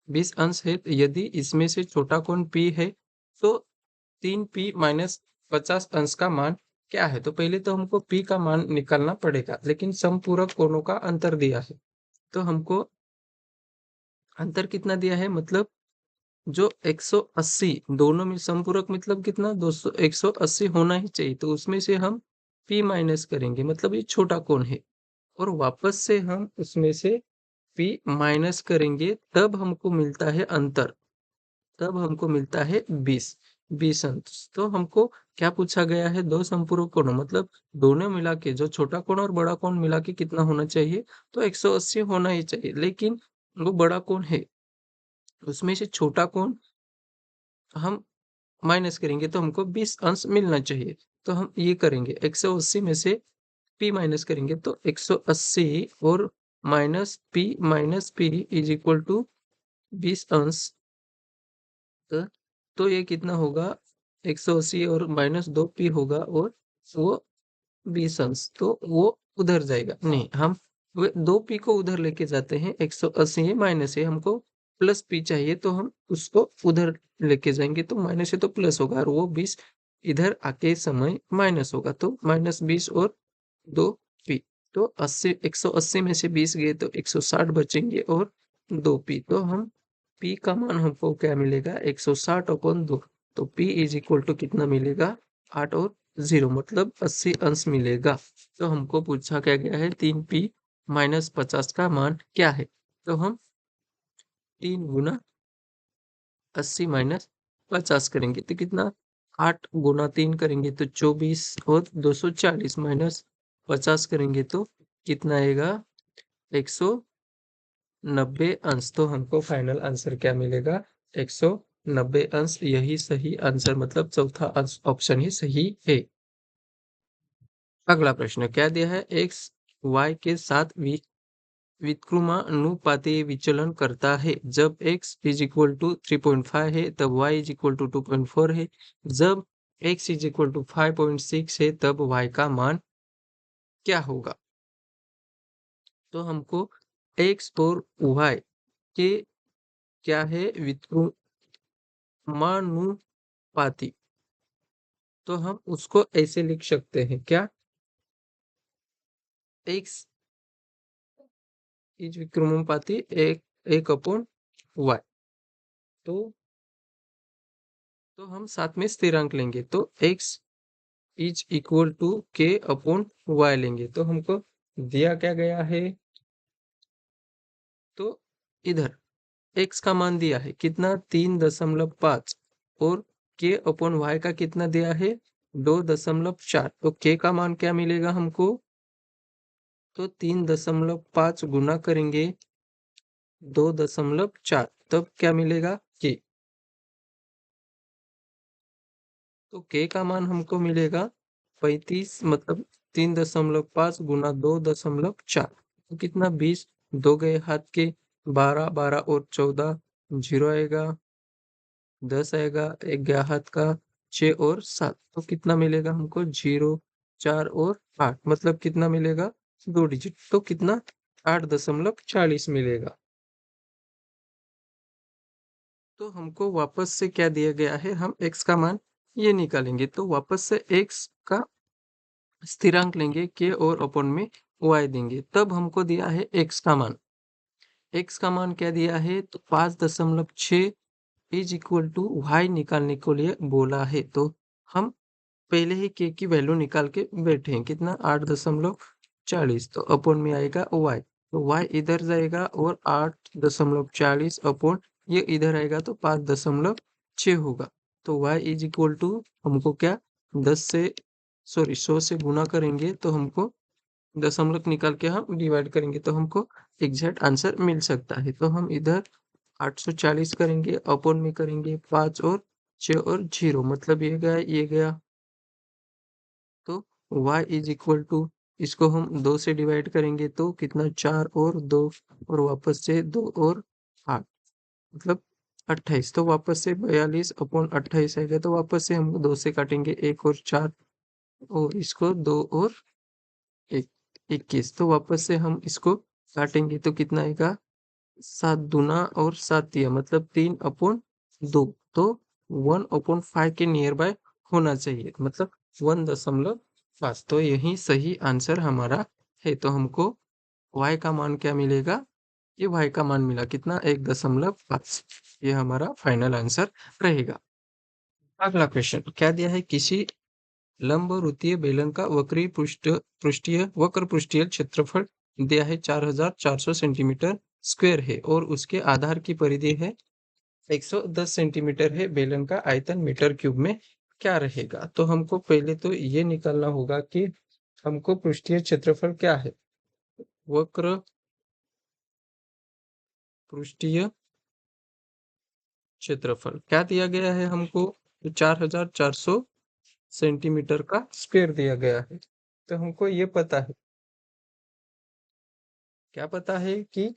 20 अंश है, तो यदि इसमें से छोटा कोण P है तो 3P माइनस 50 अंश का मान क्या है? तो पहले तो हमको P का मान निकालना पड़ेगा, लेकिन समपूरक कोणों का अंतर दिया है तो हमको अंतर कितना दिया है? मतलब जो 180 दोनों में समपूरक मतलब कितना? 200 180 होना ही चाहिए, तो उसमें से हम P माइनस करेंगे, मतलब ये छोटा कोण है, और वापस से हम उसमें से P माइनस करेंगे, तब हमको मिलता है अंतर, तब हमको मिलता है 20, 20 अंश। तो हमको क्या पूछा गया है? दो समपूरक कोण, मतलब दोनों मिला के, जो छोटा कोण और बड़ा कोण मिला के कितना होना चाहिए? तो 180 होना ही चाहिए, लेकिन वो बड़ा कोण है, उसमें से छोटा कोण हम माइनस करेंगे तो हमको 20 अंश मिलना चाहिए। तो हम ये करेंगे, 180 में से P माइनस करेंगे तो 180 और minus P is equal to 20 अंश। तो ये कितना होगा? 180 और माइनस 2P होगा, और वो 20 अंश, तो वो उधर जाएगा नहीं, हम वो 2P को उधर लेके जाते हैं। 180 है, माइनस है, हमको प्लस P चाहिए, तो हम उसको उधर लेके जाएंगे, तो माइनस है तो प्लस होगा, और वो 20 इधर आके समय माइनस होगा, तो -20 और 2P। तो 180 में से 20 गए तो 160 बचेंगे, और 2P, तो हम P का मान हमको क्या मिलेगा? 160/2, तो P इज इक्वल टू कितना मिलेगा? 8 और 0 मतलब 80 अंश मिलेगा। तो हमको पूछा क्या गया है? 3P माइनस 50 का मान क्या है? तो हम 3 गुना 80 माइनस 50 करेंगे तो कितना? 8 गुना 3 करेंगे तो 24, और 240 माइनस 50 करेंगे तो कितना आएगा? 190 अंश। तो हमको फाइनल आंसर क्या मिलेगा? 190 अंश। यही सही आंसर, मतलब चौथा ऑप्शन ही सही है। अगला प्रश्न क्या दिया है? एक्स वाई के साथ व्युत्क्रमानुपाती विचलन करता है। जब x इज इक्वल टू 3.5 है तब y इज इक्वल टू 2.4 है। जब x इज इक्वल टू 5.6 है तब y का मान क्या होगा? तो हमको x और y के क्या है? व्युत्क्रमानुपाती, तो हम उसको ऐसे लिख सकते हैं क्या? x इज व्युत्क्रमानुपाती एक अपॉन y, तो हम साथ में स्थिरांक लेंगे, तो x is equal to k upon y लेंगे, तो हमको दिया क्या गया है? तो इधर x का मान दिया है कितना? 3.5, और k अपॉन y का कितना दिया है? 2.4, तो k का मान क्या मिलेगा हमको? तो 3.5 गुना करेंगे 2.4, तब क्या मिलेगा के। तो के का मान हमको मिलेगा 35 मतलब 3.5 गुना 2.4, तो कितना 20, दो गए हाथ के, 12, 12 और 14, 0 आएगा, 10 आएगा, एक गया हाथ का, 6 और 7, तो कितना मिलेगा हमको 0, 4 और 8, मतलब कितना मिलेगा 2 डिजिट, तो कितना 8.40 मिलेगा। तो हमको वापस से क्या दिया गया है, हम x का मान ये निकालेंगे, तो वापस से x का स्थिरांक लेंगे के और अपॉन में y देंगे, तब हमको दिया है x का मान। x का मान क्या दिया है, तो 5.6 इज इक्वल टू वाई निकालने के लिए बोला है, तो हम पहले ही के की वैल्यू निकाल के बैठे हैं, कितना 8.40, तो अपॉन में आएगा वाई, तो वाई इधर जाएगा और 8.40 अपॉन ये इधर आएगा तो 5.6 होगा, तो वाई इज इक्वल टू हमको क्या 10 से सॉरी 100 से गुना करेंगे तो हमको दशमलव निकाल के हम डिवाइड करेंगे तो हमको एग्जैक्ट आंसर मिल सकता है, तो हम इधर 840 करेंगे, अपॉन में करेंगे 5 और 6 और 0, मतलब ये गया, तो y इज इक्वल टू इसको हम 2 से डिवाइड करेंगे तो कितना 4 और 2 और वापस से 2 और 8, मतलब 28, तो वापस से 42 अपॉन 28 आएगा, तो वापस से हम 2 से काटेंगे 1 और 4 और इसको 2 और 1, 21, तो वापस से हम इसको काटेंगे तो कितना आएगा 7 दूना और 7 तिया मतलब 3/2, तो 1/5 के नियर बाय होना चाहिए, मतलब 1.5, तो यही सही आंसर हमारा है, तो हमको y का मान क्या मिलेगा, ये y का मान मिला कितना 1.5, ये हमारा फाइनल आंसर रहेगा। अगला क्वेश्चन क्या दिया है, किसी लंबवृत्तीय बेलन का वक्र पृष्ठीय क्षेत्रफल दिया है 4400 सेंटीमीटर स्क्वायर है और उसके आधार की परिधि है 110 सेंटीमीटर है, बेलन का आयतन मीटर क्यूब में क्या रहेगा, तो हमको पहले तो ये निकालना होगा कि हमको पृष्ठीय क्षेत्रफल क्या है, वक्र पृष्ठीय क्षेत्रफल क्या दिया गया है हमको, तो 4400 सेंटीमीटर का स्क्वायर दिया गया है, तो हमको ये पता है, क्या पता है कि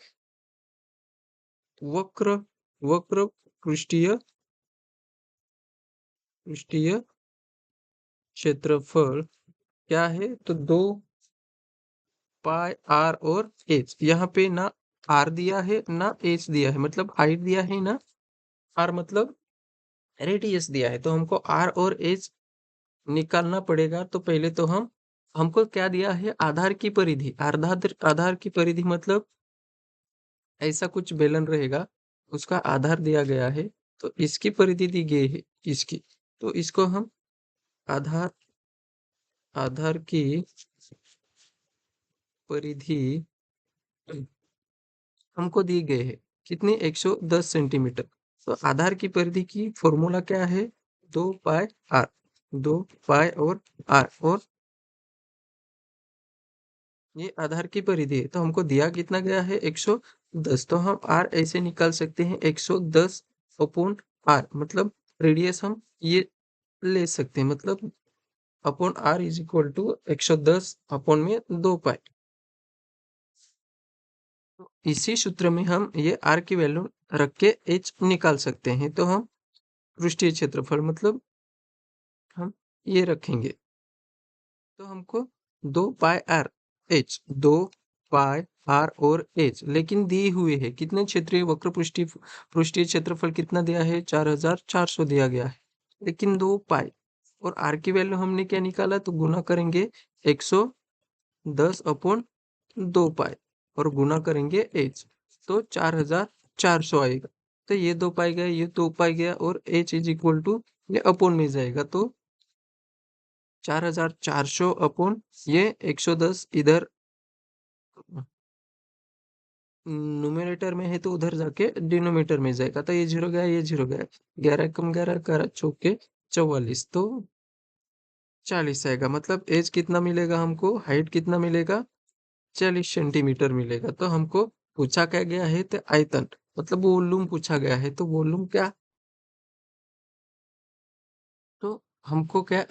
वक्र वक्र पृष्ठीय पृष्ठीय क्षेत्रफल क्या है, तो 2 पाई आर और एच, यहाँ पे ना आर दिया है ना एच दिया है, मतलब हाइट दिया है ना आर मतलब रेडियस दिया है, तो हमको आर और एच निकालना पड़ेगा, तो पहले तो हमको क्या दिया है, आधार की परिधि, आधार की परिधि मतलब ऐसा कुछ बेलन रहेगा, उसका आधार दिया गया है, तो इसकी परिधि दी गई है इसकी, तो इसको हम आधार आधार की परिधि हमको दी गई है कितनी 110 सेंटीमीटर, तो आधार की परिधि की फॉर्मूला क्या है, 2 पाई आर, 2 पाई और आर, और ये आधार की परिधि है, तो हमको दिया कितना गया है 110, तो हम आर ऐसे निकाल सकते हैं 110 अपॉन आर, मतलब रेडियस हम ये ले सकते हैं, मतलब upon R is equal to 110 upon में 2 पाई, तो इसी सूत्र में हम ये आर की वैल्यू रख के एच निकाल सकते हैं, तो हम पृष्ठीय क्षेत्रफल मतलब हम ये रखेंगे, तो हमको 2 पाई आर एच, 2 पाई आर और एच, लेकिन दिए हुए है कितने क्षेत्रीय वक्र पृष्ठीय क्षेत्रफल कितना दिया है 4400 दिया गया है, लेकिन 2 पाई और आर की वैल्यू हमने क्या निकाला, तो गुना करेंगे 110 अपॉन 2 पाई और गुना करेंगे एच, तो 4400 आएगा, तो ये 2 पाई गया, ये 2 पाई गया और एच इज इक्वल टू ये अपॉन में जाएगा, तो 4400 अपॉन ये 110 इधर न्यूमरेटर में है तो उधर जाके डिनोमिनेटर में जाएगा, तो ये 0 गया, ये 0 गया, 11 कम 11 11 चौके 44, तो 40 आएगा, मतलब एज कितना मिलेगा हमको, हाइट कितना मिलेगा 40 सेंटीमीटर मिलेगा, तो हमको पूछा क्या गया है, तो आयतन, मतलब वॉल्यूम पूछा गया है, तो वॉल्यूम क्या, तो हमको क्या,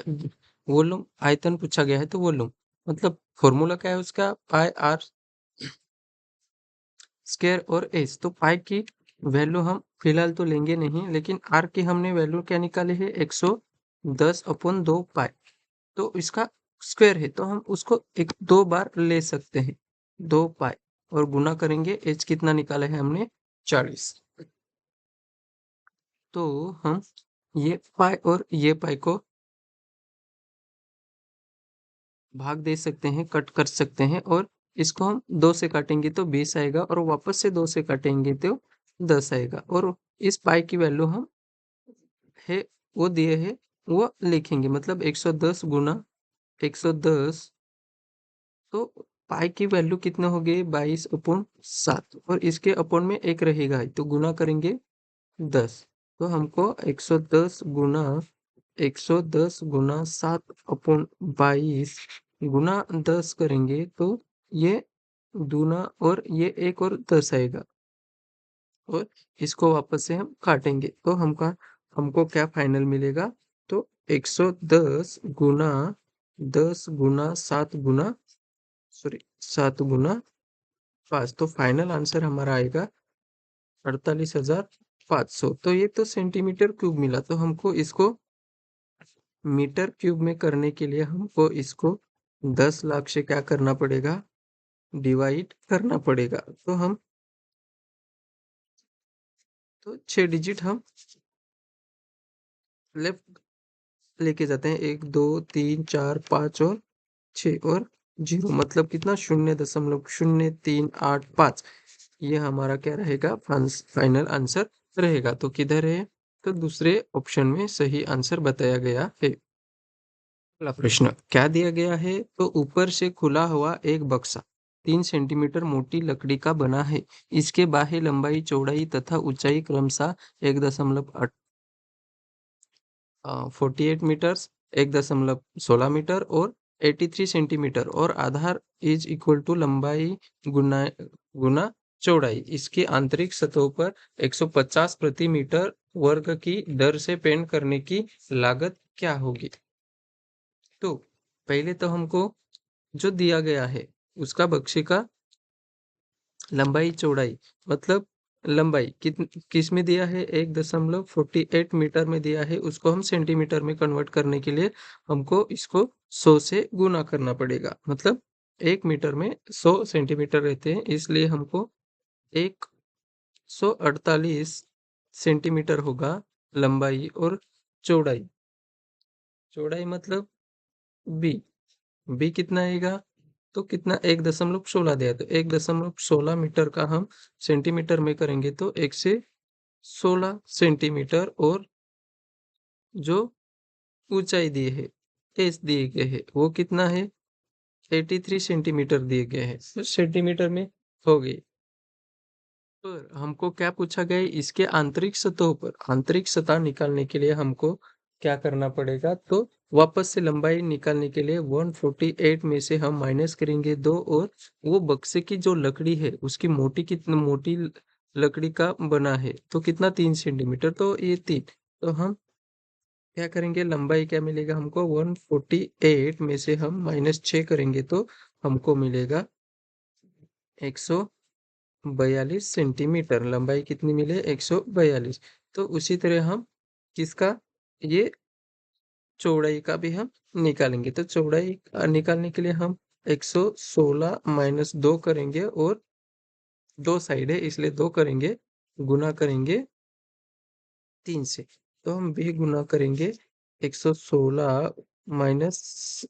वॉल्यूम आयतन पूछा गया है तो वॉल्यूम, मतलब फॉर्मूला क्या है उसका, पाई आर स्क्वायर और एच। तो पाई की वैल्यू हम फिलहाल तो लेंगे नहीं, लेकिन आर की हमने वैल्यू क्या निकाली है, 110/2 पाई। तो इसका स्क्वायर है तो हम उसको एक दो बार ले सकते हैं, 2 पाई, और गुना करेंगे, एच कितना निकाला है हमने, 40। तो हम ये पाई और ये पाई को भाग दे सकते हैं, कट कर सकते हैं, और इसको हम 2 से काटेंगे तो 20 आएगा, और वापस से 2 से काटेंगे तो 10 आएगा, और इस पाई की वैल्यू हम है वो दिए है वो लिखेंगे, मतलब 110 गुना 110। तो पाई की वैल्यू कितने हो गए, 22/7, और इसके अपॉन में एक रहेगा तो गुना करेंगे 10। तो हमको 110 गुना 7/22 करेंगे तो ये दूना, और ये एक और 10 आएगा, और इसको वापस से हम काटेंगे तो हमको क्या फाइनल मिलेगा, तो 110 गुना 10 गुना 7 गुना 5, तो फाइनल आंसर हमारा आएगा 48,500। तो ये तो सेंटीमीटर क्यूब मिला, तो हमको इसको मीटर क्यूब में करने के लिए हमको इसको 10 लाख से क्या करना पड़ेगा, डिवाइड करना पड़ेगा। तो हम, तो 6 डिजिट हम लेफ्ट लेके जाते हैं, 1 2 3 4 5 और 6, और 0, मतलब कितना, 0.0385। ये हमारा क्या रहेगा, फाइनल आंसर रहेगा। तो किधर है, तो दूसरे ऑप्शन में सही आंसर बताया गया है। अगला प्रश्न क्या दिया गया है, तो ऊपर से खुला हुआ एक बक्सा 3 सेंटीमीटर मोटी लकड़ी का बना है। इसके बाह्य लंबाई, चौड़ाई तथा ऊंचाई क्रमशः 1.48 मीटर्स, 1.16 मीटर और 83 सेंटीमीटर, और आधार इज इक्वल टू लंबाई गुना गुना चौड़ाई। इसकी आंतरिक सतहों पर 150 प्रति मीटर वर्ग की दर से पेंट करने की लागत क्या होगी। तो पहले तो हमको जो दिया गया है उसका बक्से का लंबाई चौड़ाई, मतलब लंबाई किस में दिया है, 1.48 मीटर में दिया है, उसको हम सेंटीमीटर में कन्वर्ट करने के लिए हमको इसको 100 से गुना करना पड़ेगा, मतलब 1 मीटर में 100 सेंटीमीटर रहते हैं, इसलिए हमको 148 सेंटीमीटर होगा लंबाई, और चौड़ाई, चौड़ाई मतलब बी, बी कितना आएगा, तो कितना, 1.16 दिया, तो 1.16 मीटर का हम सेंटीमीटर में करेंगे तो 1 से 16 सेंटीमीटर, और जो ऊंचाई दी है, एच दिए गए है, वो कितना है, 83 सेंटीमीटर दिए गए हैं, तो सेंटीमीटर में हो गई। पर हमको क्या पूछा गया है, इसके आंतरिक सतहों पर, आंतरिक सतह निकालने के लिए हमको क्या करना पड़ेगा, तो वापस से लंबाई निकालने के लिए 148 में से हम माइनस करेंगे 2, और वो बक्से की जो लकड़ी है उसकी मोटी, कितनी मोटी लकड़ी का बना है, तो कितना, 3 सेंटीमीटर, तो ये 3। तो हम क्या करेंगे, लंबाई क्या मिलेगा हमको, 148 में से हम -6 करेंगे तो हमको मिलेगा 142 सेंटीमीटर। लंबाई कितनी मिले, 142। तो उसी तरह हम किसका, ये चौड़ाई का भी हम निकालेंगे, तो चौड़ाई निकालने के लिए हम 116 माइनस 2 करेंगे, और दो साइड है इसलिए 2 करेंगे, गुना करेंगे 3 से, तो हम भी गुना करेंगे 116 माइनस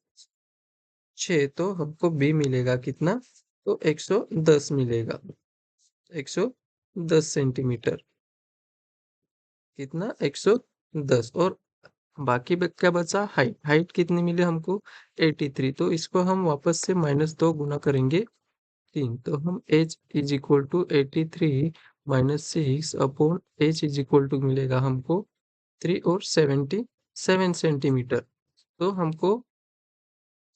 6, तो हमको बी मिलेगा कितना, तो 110 मिलेगा, 110 सेंटीमीटर, कितना, 110। और बाकी क्या बचा, हाइट, हाइट कितनी मिली हमको, 83, तो इसको हम वापस से -2 गुना करेंगे 3, तो हम h is equal to 83 -6 h is equal to मिलेगा हमको 3 और 77 सेंटीमीटर। तो हमको,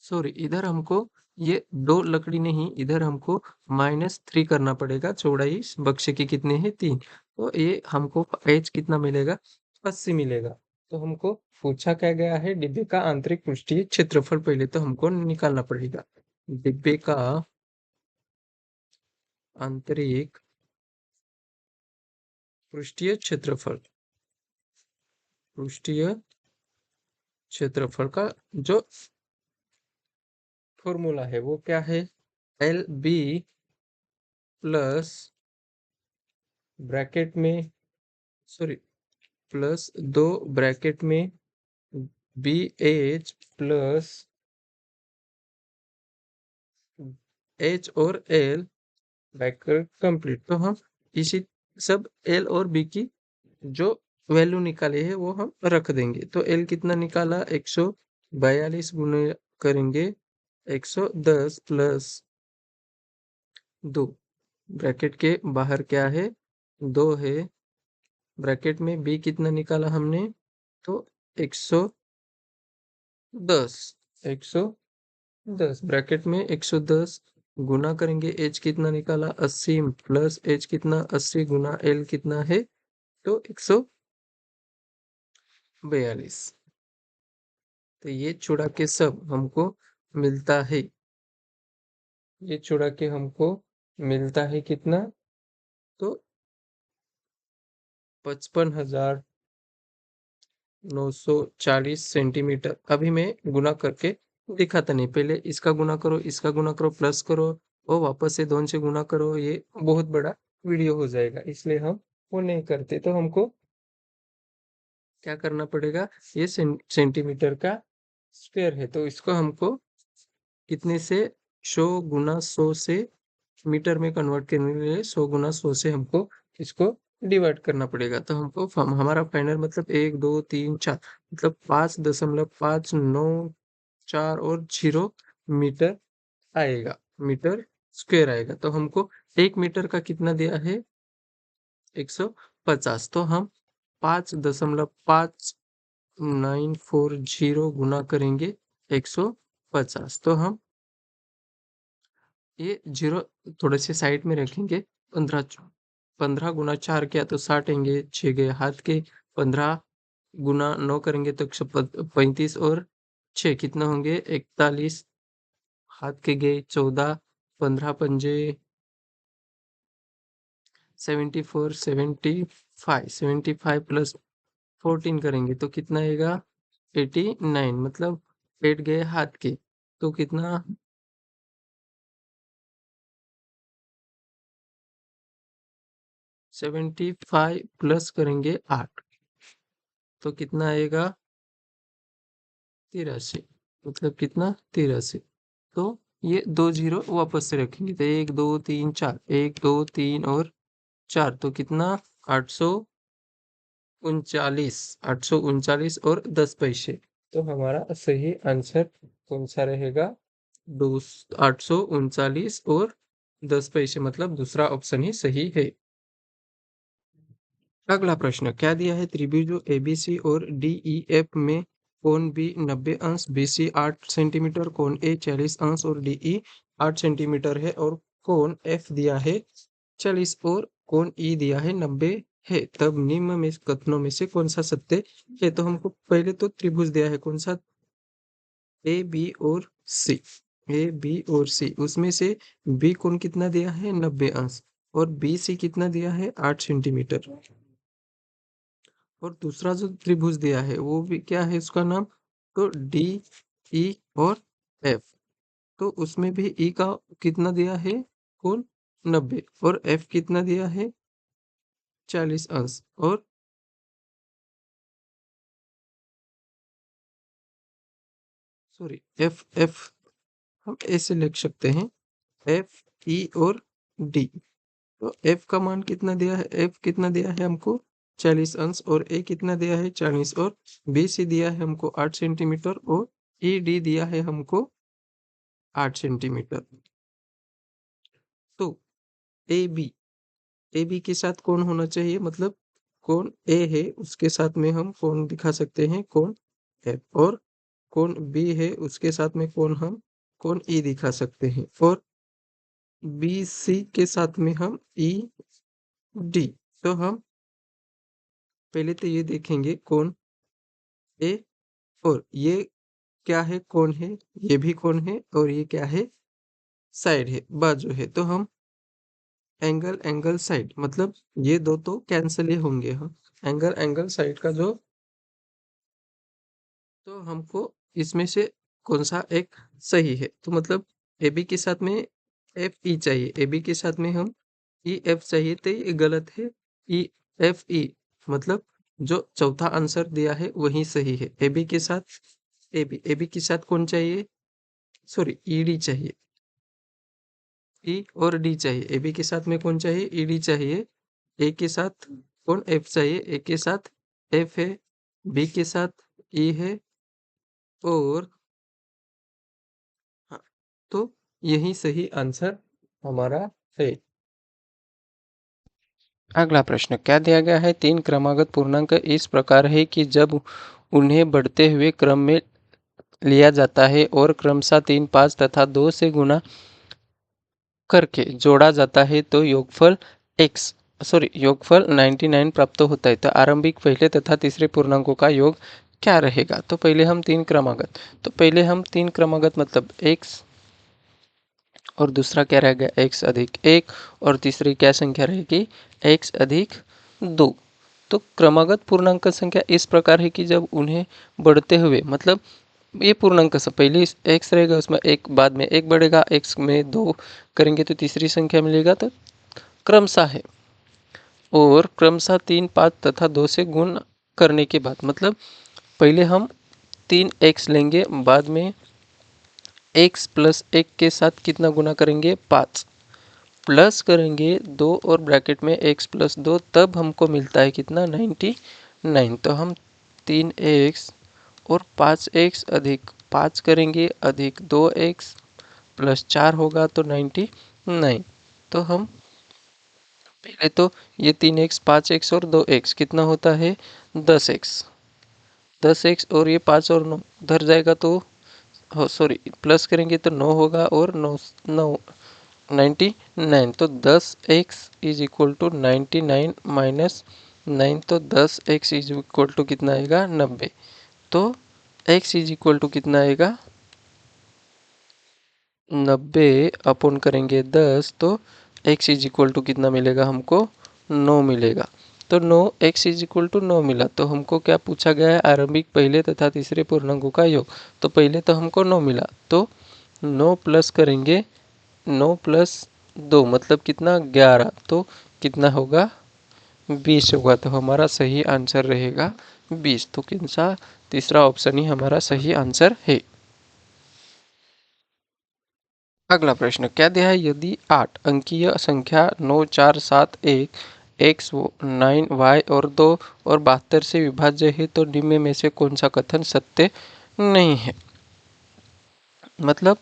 सॉरी, इधर हमको ये 2 लकड़ी नहीं, इधर हमको -3 करना पड़ेगा। चौड़ाई बक्से की कितनी है? 3। तो ये हमको एच कितना मिलेगा? 80 मिलेगा। तो हमको पूछा क्या गया है? डिब्बे का आंतरिक पृष्ठीय क्षेत्रफल पहले तो हमको निकालना पड़ेगा। डिब्बे का आंतरिक पृष्ठीय क्षेत्रफल, पृष्ठीय क्षेत्रफल का जो फॉर्मूला है वो क्या है? एल बी प्लस ब्रैकेट में, सॉरी, प्लस 2 ब्रैकेट में बी एच प्लस एच और एल ब्रैकेट कंप्लीट। तो हम इसी सब एल और बी की जो वैल्यू निकाली है वो हम रख देंगे। तो एल कितना निकाला? 142 गुने करेंगे 110 प्लस 2, ब्रैकेट के बाहर क्या है? 2 है, ब्रैकेट में बी कितना निकाला हमने? तो 110, 110 ब्रैकेट में 110 गुना करेंगे, एच कितना निकाला? 80 प्लस एच कितना? 80 गुना एल कितना है? तो 142। तो ये छुड़ा के सब हमको मिलता है, ये छुड़ा के हमको मिलता है कितना? तो 55,940 सेंटीमीटर। अभी मैं गुना करके दिखाता नहीं, पहले इसका गुना करो, इसका गुना करो, प्लस करो और वापस से दोनों से गुना करो, ये बहुत बड़ा वीडियो हो जाएगा, इसलिए हम वो नहीं करते। तो हमको क्या करना पड़ेगा? ये सेंटीमीटर का स्क्वायर है, तो इसको हमको कितने से? 100 गुना 100 से मीटर में कन्वर्ट करने के लिए 100 गुना 100 से हमको इसको डिवाइड करना पड़ेगा। तो हमको हमारा फाइनल मतलब 1 2 3 4 मतलब 5.594 और 0 मीटर आएगा, मीटर स्क्वायर आएगा। तो हमको 1 मीटर का कितना दिया है? 150। तो हम 5.5940 गुना करेंगे 150। तो हम ये 0 थोड़े से साइड में रखेंगे। 15 गुना 4 किया तो 60 आएंगे, 6 गए हाथ के, 15 गुना 9 करेंगे तो 135 और 6 कितना होंगे? 41, हाथ के गए 14, 15 पंजे 74, 75, 75 प्लस 14 करेंगे तो कितना आएगा? 89, मतलब 8 गए हाथ के, तो कितना? 75 प्लस करेंगे 8 तो कितना आएगा? 83, मतलब कितना? 83। तो ये 2 जीरो वापस से रखेंगे तो 1 2 3 4, 1 2 3 और 4, तो कितना? 839, 839 और 10 पैसे। तो हमारा सही आंसर कौन सा रहेगा? 839 और 10 पैसे, मतलब दूसरा ऑप्शन ही सही है। अगला प्रश्न क्या दिया है? त्रिभुज एबीसी और डीईएफ में कोण बी 90 अंश, बीसी 8 सेंटीमीटर, कोण ए 40 अंश और डीई 8 सेंटीमीटर है, और कोण एफ दिया है 40 और कोण ई दिया है 90 है। तब निम्न में कथनों में से कौन सा सत्य है? तो हमको पहले तो त्रिभुज दिया है, कौन सा? ए बी और सी, ए बी और सी, उसमें से बी कोण कितना दिया है? 90 अंश, और बी सी कितना दिया है? 8 सेंटीमीटर। और दूसरा जो त्रिभुज दिया है वो भी क्या है उसका नाम? तो डी ई और एफ। तो उसमें भी ई का कितना दिया है? कोण 90, और एफ कितना दिया है? 40 अंश। और सॉरी, एफ एफ हम ऐसे लिख सकते हैं, एफ ई और डी। तो एफ का मान कितना दिया है? एफ कितना दिया है हमको? 40 अंश, और ए कितना दिया है? 40, और बी सी दिया है हमको 8 सेंटीमीटर, और ई डी दिया है हमको 8 सेंटीमीटर। तो ए बी, ए बी के साथ कौन होना चाहिए? मतलब कौन ए है उसके साथ में हम कौन दिखा सकते हैं? कौन एफ। और कौन बी है उसके साथ में कौन हम कोण ई दिखा सकते हैं और बी सी के साथ में हम ई डी। तो हम पहले तो ये देखेंगे कोण ए, और ये क्या है, कोण है, ये भी कोण है, और ये क्या है, साइड है, बाजू है। तो हम एंगल एंगल साइड, मतलब ये दो तो कैंसिल ही होंगे। हम एंगल एंगल साइड का जो, तो हमको इसमें से कौन सा एक सही है, तो मतलब ए बी के साथ में एफ ई चाहिए, ए बी के साथ में हम ई एफ चाहिए, तो ये गलत है। ई एफ ई मतलब जो चौथा आंसर दिया है वही सही है। ए बी के साथ ए बी के साथ कौन चाहिए, सॉरी ई डी चाहिए, ई और डी चाहिए। ए बी के साथ में कौन चाहिए, ई डी चाहिए। ए के साथ कौन, एफ चाहिए, ए के साथ एफ है, बी के साथ ई है, और हाँ, तो यही सही आंसर हमारा है। अगला प्रश्न क्या दिया गया है, तीन क्रमागत पूर्णांक इस प्रकार है कि जब उन्हें बढ़ते हुए क्रम में लिया जाता है और क्रमशः 3, 5 तथा 2 से गुणा करके जोड़ा जाता है तो योगफल 99 प्राप्त होता है। तो आरंभिक पहले तथा तीसरे पूर्णांकों का योग क्या रहेगा। तो पहले हम तीन क्रमागत मतलब x, और दूसरा क्या रहेगा x अधिक 1, और तीसरी क्या संख्या रहेगी x अधिक 2। तो क्रमागत पूर्णांक संख्या इस प्रकार है कि जब उन्हें बढ़ते हुए, मतलब ये पूर्णांक से पहले x रहेगा, उसमें एक बाद में एक बढ़ेगा, x में 2 करेंगे तो तीसरी संख्या मिलेगा, तो क्रमशः है। और क्रमशः 3, 5 तथा 2 से गुण करने के बाद, मतलब पहले हम 3x लेंगे, बाद में x प्लस 1 के साथ कितना गुना करेंगे 5, प्लस करेंगे 2 और ब्रैकेट में x प्लस 2, तब हमको मिलता है कितना 99। तो हम 3x और 5x अधिक 5 करेंगे अधिक 2x प्लस 4 होगा तो 99। तो हम पहले तो ये 3x 5x और 2x कितना होता है 10x और ये 5 और 9 उधर जाएगा तो सॉरी प्लस करेंगे तो 9 होगा, और 99। तो 10x is equal to 99 minus 9, तो 10x इज इक्वल टू कितना आएगा 90। तो x इज इक्वल टू कितना आएगा 90 अपन करेंगे 10, तो x इज इक्वल टू कितना मिलेगा हमको 9 मिलेगा। तो 9 x इज इक्वल टू 9 मिला। तो हमको क्या पूछा गया है, आरंभिक पहले तथा तीसरे पूर्णांकों का योग। तो पहले तो हमको 9 मिला, तो 9 प्लस करेंगे, 9 प्लस 2 मतलब कितना 11, तो कितना होगा 20 होगा। तो हमारा सही आंसर रहेगा 20। तो कौन सा तीसरा ऑप्शन ही हमारा सही आंसर है। अगला प्रश्न क्या दिया है, यदि 8 अंकीय संख्या 9, 4, 7, 1 x 9 y और 2 और 72 से विभाज्य है तो निम्न में से कौन सा कथन सत्य नहीं है। मतलब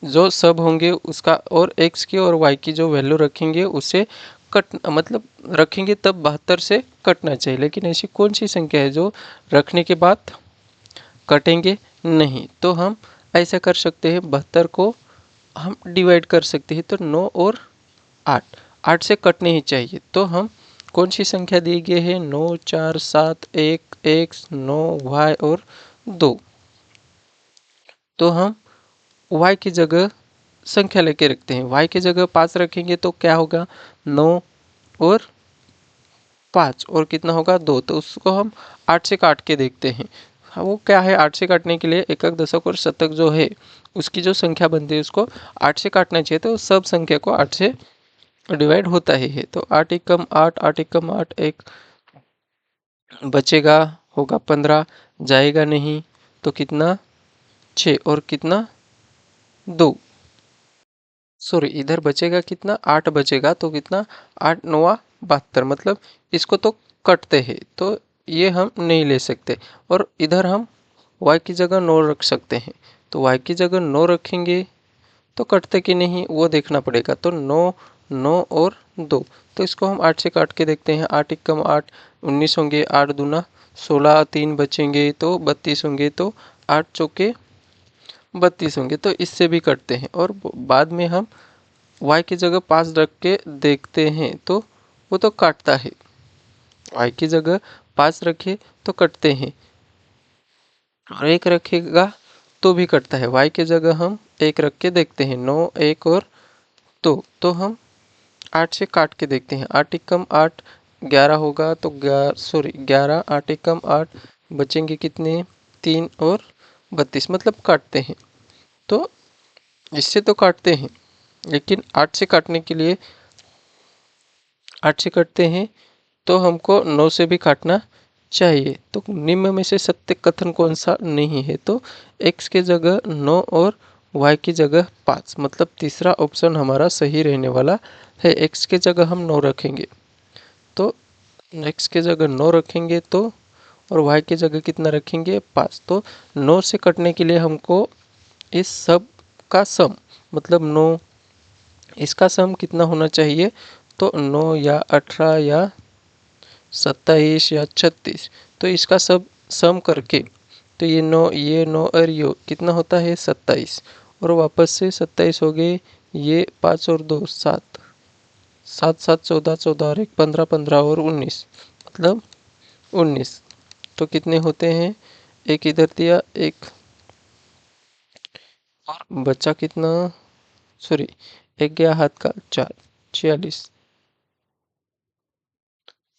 जो सब होंगे उसका, और x की और y की जो वैल्यू रखेंगे उससे कट, मतलब रखेंगे तब 72 से कटना चाहिए, लेकिन ऐसी कौन सी संख्या है जो रखने के बाद कटेंगे नहीं। तो हम ऐसा कर सकते हैं, 72 को हम डिवाइड कर सकते हैं, तो 9 और 8 से कटने ही चाहिए। तो हम कौन सी संख्या दी गई है 9, 4, 7, 1 x 9 y और 2। तो हम y की जगह संख्या लेके रखते हैं, y की जगह 5 रखेंगे तो क्या होगा 9 और 5 और कितना होगा 2। तो उसको हम 8 से काट के देखते हैं। हाँ, वो क्या है 8 से काटने के लिए एकक दशक और शतक जो है उसकी जो संख्या बनती है उसको 8 से काटना चाहिए। तो सब संख्या को 8 से डिवाइड होता ही है। तो 8 एकम 8, 8 एकम 8, एक बचेगा होगा 15, जाएगा नहीं तो कितना 6 और कितना 2, सॉरी इधर बचेगा कितना 8 बचेगा, तो कितना 8 9 72, मतलब इसको तो कटते हैं तो ये हम नहीं ले सकते। और इधर हम y की जगह 9 रख सकते हैं, तो y की जगह 9 रखेंगे तो कटते कि नहीं वो देखना पड़ेगा। तो 9 9 और 2, तो इसको हम 8 से काट के देखते हैं। 8 एकम 8 19 होंगे, 8 दूना 16, 3 बचेंगे तो 32 होंगे, तो 8 चौके 32 होंगे, तो इससे भी कटते हैं। और बाद में हम y की जगह 5 रख के देखते हैं तो वो तो काटता है। y की जगह 5 रखे तो कटते हैं, और 1 रखेगा तो भी कटता है। y की जगह हम 1 रख के देखते हैं, 9 1 और 2, तो हम 8 से काट के देखते हैं। 8 एकम 8 11 होगा, तो 11 8 एकम 8 बचेंगे कितने, 3 और 32, मतलब काटते हैं। तो इससे तो काटते हैं, लेकिन 8 से काटने के लिए 8 से काटते हैं तो हमको 9 से भी काटना चाहिए। तो निम्न में से सत्य कथन कौन सा नहीं है, तो x के जगह 9 और y की जगह 5, मतलब तीसरा ऑप्शन हमारा सही रहने वाला है। x के जगह हम 9 रखेंगे, तो x के जगह 9 रखेंगे तो, और y की जगह कितना रखेंगे, 5। तो 9 से कटने के लिए हमको इस सब का सम, मतलब 9, इसका सम कितना होना चाहिए, तो 9 या 18 या 27 या 36, तो इसका सब सम करके, तो ये 9 और ये कितना होता है 27, और वापस से 27 हो गए, ये 5 और 2 7, 7 7 14 14 और 1 15 15 और 19, मतलब 19। तो कितने होते हैं, एक इधर दिया, एक और बचा कितना, सॉरी, एक गया हाथ का, 4 46,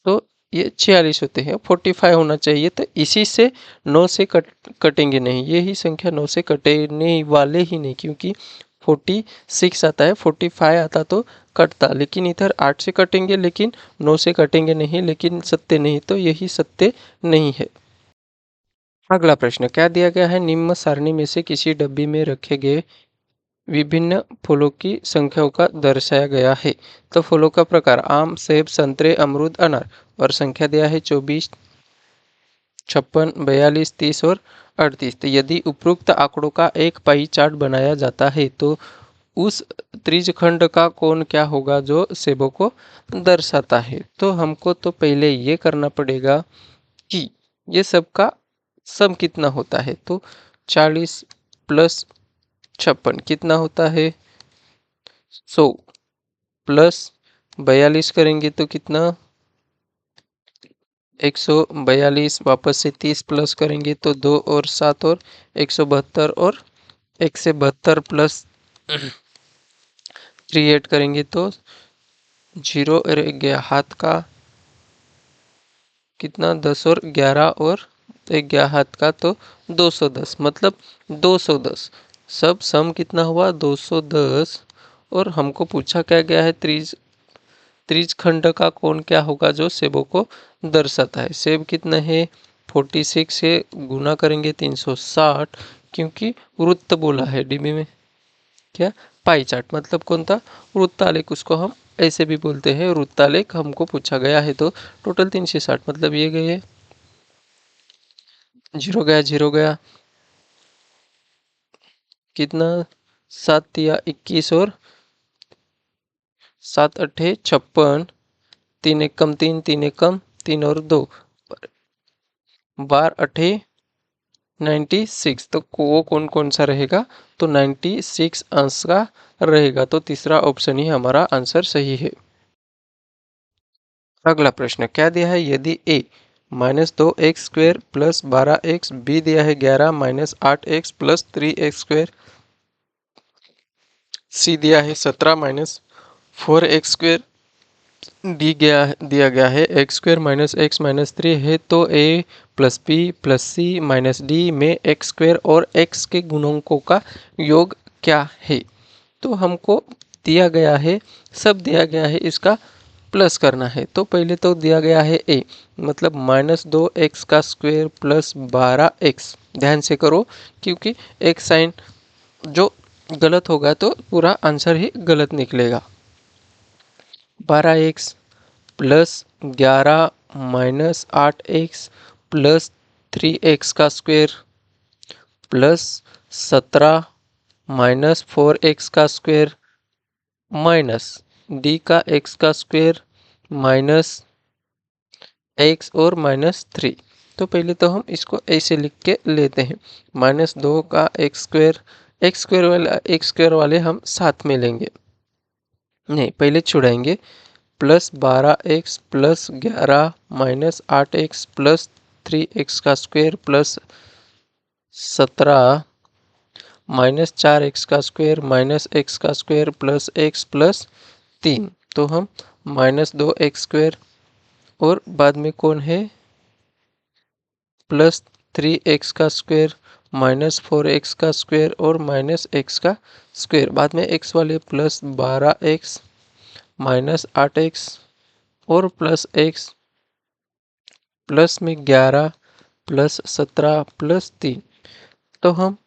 तो ये 46 होते हैं। 45 होना चाहिए, तो इसी से 9 से कटेंगे नहीं, ये ही संख्या 9 से कटने वाले ही नहीं, क्योंकि 46 आता है, 45 आता तो कटता, लेकिन इधर 8 से कटेंगे लेकिन 9 से कटेंगे नहीं, लेकिन सत्य नहीं, तो यही सत्य नहीं है। अगला प्रश्न क्या दिया गया है, निम्न सारणी में से किसी डब्बी में रखे गए विभिन्न फलों की संख्याओं का दर्शाया गया है। तो फलों का प्रकार आम, सेब, संतरे, अमरूद, अनार, और संख्या दिया है 24 56 42 30 और 38। तो यदि उपरोक्त आंकड़ों का एक पाई चार्ट बनाया जाता है तो उस त्रिज्यखंड का कोण क्या होगा जो सेबों को दर्शाता है। तो हमको तो पहले ये करना पड़ेगा कि ये सब का सम कितना होता है, तो 40 प्लस 56 कितना होता है 100, प्लस 42 करेंगे तो कितना 142, वापस से 30 प्लस करेंगे तो 2 और 7 और 172, और 1 से 72 प्लस 3 ऐड करेंगे तो 0 और 1 गया हाथ का, कितना 10 और 11 और 1 गया हाथ का, तो 210, मतलब 210। सब सम कितना हुआ 210, और हमको पूछा क्या गया है त्रिज्यखंड का कोण क्या होगा जो सेबों को दर्शाता है। सेब कितना है 46 से गुना करेंगे 360, क्योंकि वृत्त बोला है डिब्बे में, क्या पाई चार्ट, मतलब कौन था वृत्तालेख, उसको हम ऐसे भी बोलते हैं वृत्तालेख, हमको पूछा गया है। तो टोटल 360, मतलब ये गए, जीरो गया, जीरो गया, कितना 7 या 21 और 7 अट्ठे 56, 3 एकम 3 3 एकम 3 और 2 12 अट्ठे 96, तो वो कौन कौन सा रहेगा, तो 96 अंश का रहेगा। तो तीसरा ऑप्शन ही हमारा आंसर सही है। अगला प्रश्न क्या दिया है, यदि ए -2x² प्लस 12x, बी दिया है 11 -8x प्लस 3x², सी दिया है 17 -4x², दिया गया है x² -x 3 है, तो a plus B plus C minus D में x² और x के गुणकों का योग क्या है। तो हमको दिया गया है, सब दिया गया है, इसका प्लस करना है। तो पहले तो दिया गया है a, मतलब -2x² प्लस 12x, ध्यान से करो क्योंकि एक साइन जो गलत होगा तो पूरा आंसर ही गलत निकलेगा। 12x plus 11 minus 8x plus 3x² plus 17 -4x² minus D का x² माइनस x और -3। तो पहले तो हम इसको ऐसे लिख के लेते हैं, -2 का एक्स स्क्वायर वाले हम साथ में लेंगे, नहीं पहले छुड़ाएंगे, +12x +11 -8x +3x का स्क्वायर +17 -4x का स्क्वायर -x का स्क्वायर +x +3, तो हम -2x स्क्वायर और बाद में कौन है +3x का स्क्वायर -4x का स्क्वायर और -x का स्क्वायर, बाद में x वाले +12x -8x और +x प्लस में 11 +17 +3, तो हम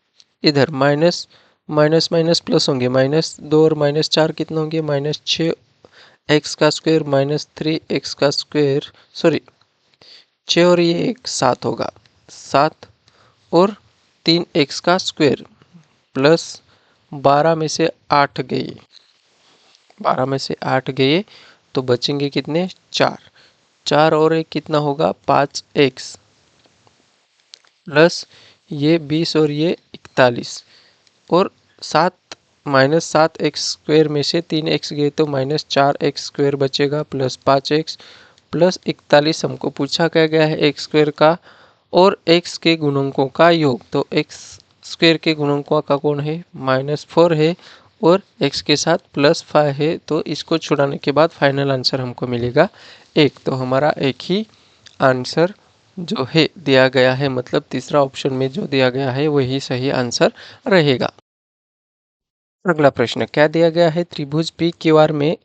इधर माइनस माइनस माइनस प्लस होंगे, -2 और -4 कितना होंगे, -6 x का स्क्वायर -3x का स्क्वायर, सॉरी 6 और ये 1 7 होगा, 7 और 3x का स्क्वायर प्लस 12 में से 8 गए, 12 में से 8 गए तो बचेंगे कितने, 4, 4 और 1 कितना होगा 5x प्लस ये 20 और ये 41 और 7 -7x स्क्वायर में से 3x गए तो -4x स्क्वायर बचेगा प्लस 5x प्लस 41 हमको पूछा क्या गया है x स्क्वायर का और x के गुणकों का योग, तो x स्क्वायर के गुणकों का कौन है -4 है और x के साथ +5 है, तो इसको छुड़ाने के बाद फाइनल आंसर हमको मिलेगा 1, तो हमारा एक ही आंसर जो है दिया गया है, मतलब तीसरा ऑप्शन में जो दिया गया है वही सही आंसर रहेगा। अगला प्रश्न क्या दिया गया है, त्रिभुज पी क्यू आर में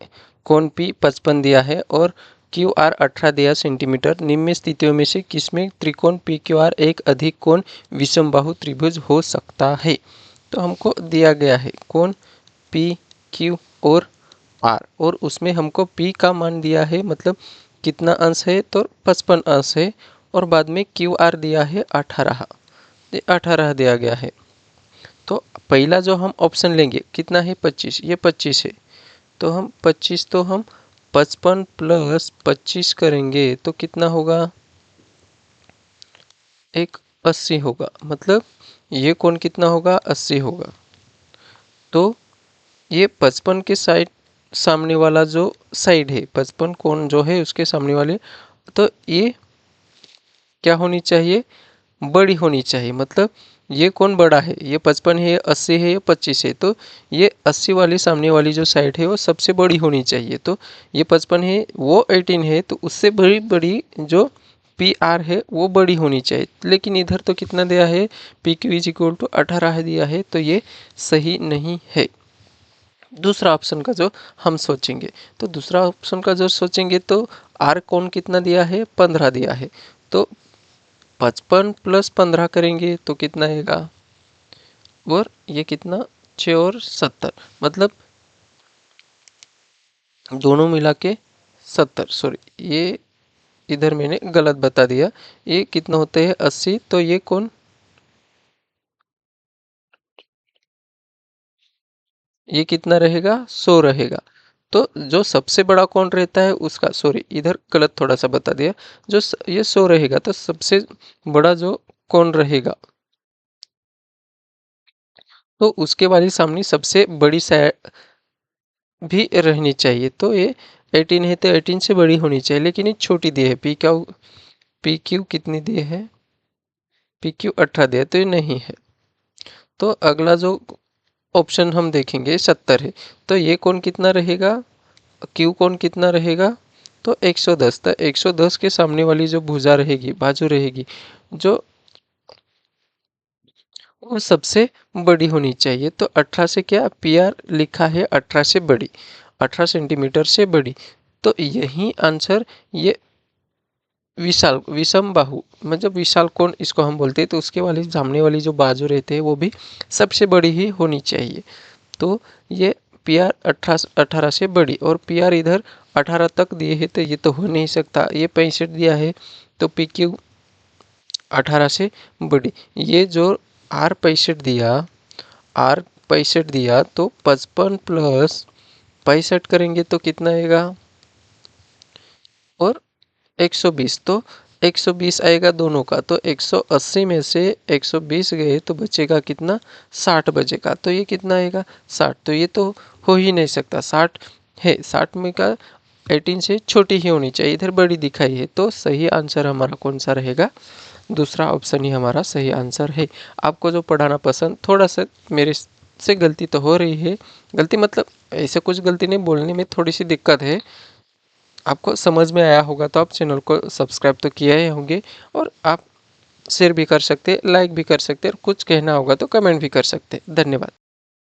कोण पी 55 दिया है और क्यू आर 18 दिया सेंटीमीटर, निम्न स्थितियों में से किसमें त्रिकोण पी क्यू आर एक अधिक कोण विषमबाहु त्रिभुज हो सकता है, तो हमको दिया गया है कोण पी क्यू और आर और उसमें हमको पी का मान दिया है, मतलब कितना अंश है तो 55 अंश है और बाद में क्यू आर दिया है 18, 18 दिया गया है, तो पहला जो हम ऑप्शन लेंगे कितना है 25, ये 25 है, तो हम 55 तो हम 55 प्लस 25 करेंगे तो कितना होगा, एक 80 होगा, मतलब ये कोण कितना होगा 80 होगा, तो ये 55 के साइड सामने वाला जो साइड है 55 कोण जो है उसके सामने वाले, तो ये क्या होनी चाहिए, बड़ी होनी चाहिए, मतलब ये कौन बड़ा है, ये 55 है, 80 है, ये 25 है, तो ये 80 वाली सामने वाली जो साइड है वो सबसे बड़ी होनी चाहिए, तो ये 55 है वो 18 है, तो उससे बड़ी बड़ी जो पी आर है वो बड़ी होनी चाहिए, लेकिन इधर तो कितना दिया है P Q is equal to 18 दिया है, तो ये सही नहीं है। दूसरा ऑप्शन का जो हम सोचेंगे, तो दूसरा ऑप्शन का जो सोचेंगे तो आर कौन कितना दिया है 15 दिया है, तो 55 प्लस 15 करेंगे तो कितना आएगा, और ये कितना 6 और 70, मतलब दोनों मिला के 70, सॉरी ये इधर मैंने गलत बता दिया, ये कितना होते हैं 80, तो ये कौन, ये कितना रहेगा 100 रहेगा, तो जो सबसे बड़ा कौन रहता है उसका, सॉरी इधर गलत थोड़ा सा बता दिया, जो ये 100 रहेगा तो सबसे बड़ा जो कौन रहेगा तो उसके वाली सामने सबसे बड़ी साइड भी रहनी चाहिए, तो ये 18 है तो 18 से बड़ी होनी चाहिए, लेकिन ये छोटी दी है पी क्यू कितनी दी है, पी क्यू 18 दिया तो ये नहीं है, तो अगला जो ऑप्शन हम देखेंगे 70 है, तो ये कौन कितना रहेगा, क्यू कौन कितना रहेगा, तो 110, तो 110 के सामने वाली जो भुजा रहेगी बाजू रहेगी जो वो सबसे बड़ी होनी चाहिए, तो 18 से क्या पी आर लिखा है 18 से बड़ी, 18 सेंटीमीटर से बड़ी, तो यही आंसर ये विशाल विषम बाहु मतलब विशाल कोण इसको हम बोलते हैं, तो उसके वाली सामने वाली जो बाजू रहते हैं वो भी सबसे बड़ी ही होनी चाहिए, तो ये पी आर 18 से बड़ी और पी आर इधर 18 तक दिए है, तो ये तो हो नहीं सकता, ये 65 दिया है तो पी क्यू 18 से बड़ी, ये जो आर 65 दिया, आर 65 दिया तो 55 प्लस 65 करेंगे तो कितना आएगा और 120, तो 120 आएगा दोनों का, तो 180 में से 120 गए तो बचेगा कितना, 60 बचेगा। तो ये कितना आएगा, 60। तो ये तो हो ही नहीं सकता, 60 है, 60 में का 18 से छोटी ही होनी चाहिए, इधर बड़ी दिखाई है। तो सही आंसर हमारा कौन सा रहेगा, दूसरा ऑप्शन ही हमारा सही आंसर है। आपको जो पढ़ाना पसंद, थोड़ा सा मेरे से गलती तो हो रही है, गलती मतलब ऐसे कुछ गलती नहीं, बोलने में थोड़ी सी दिक्कत है। आपको समझ में आया होगा तो आप चैनल को सब्सक्राइब तो किए ही होंगे, और आप शेयर भी कर सकते हैं, लाइक भी कर सकते हैं, और कुछ कहना होगा तो कमेंट भी कर सकते हैं। धन्यवाद।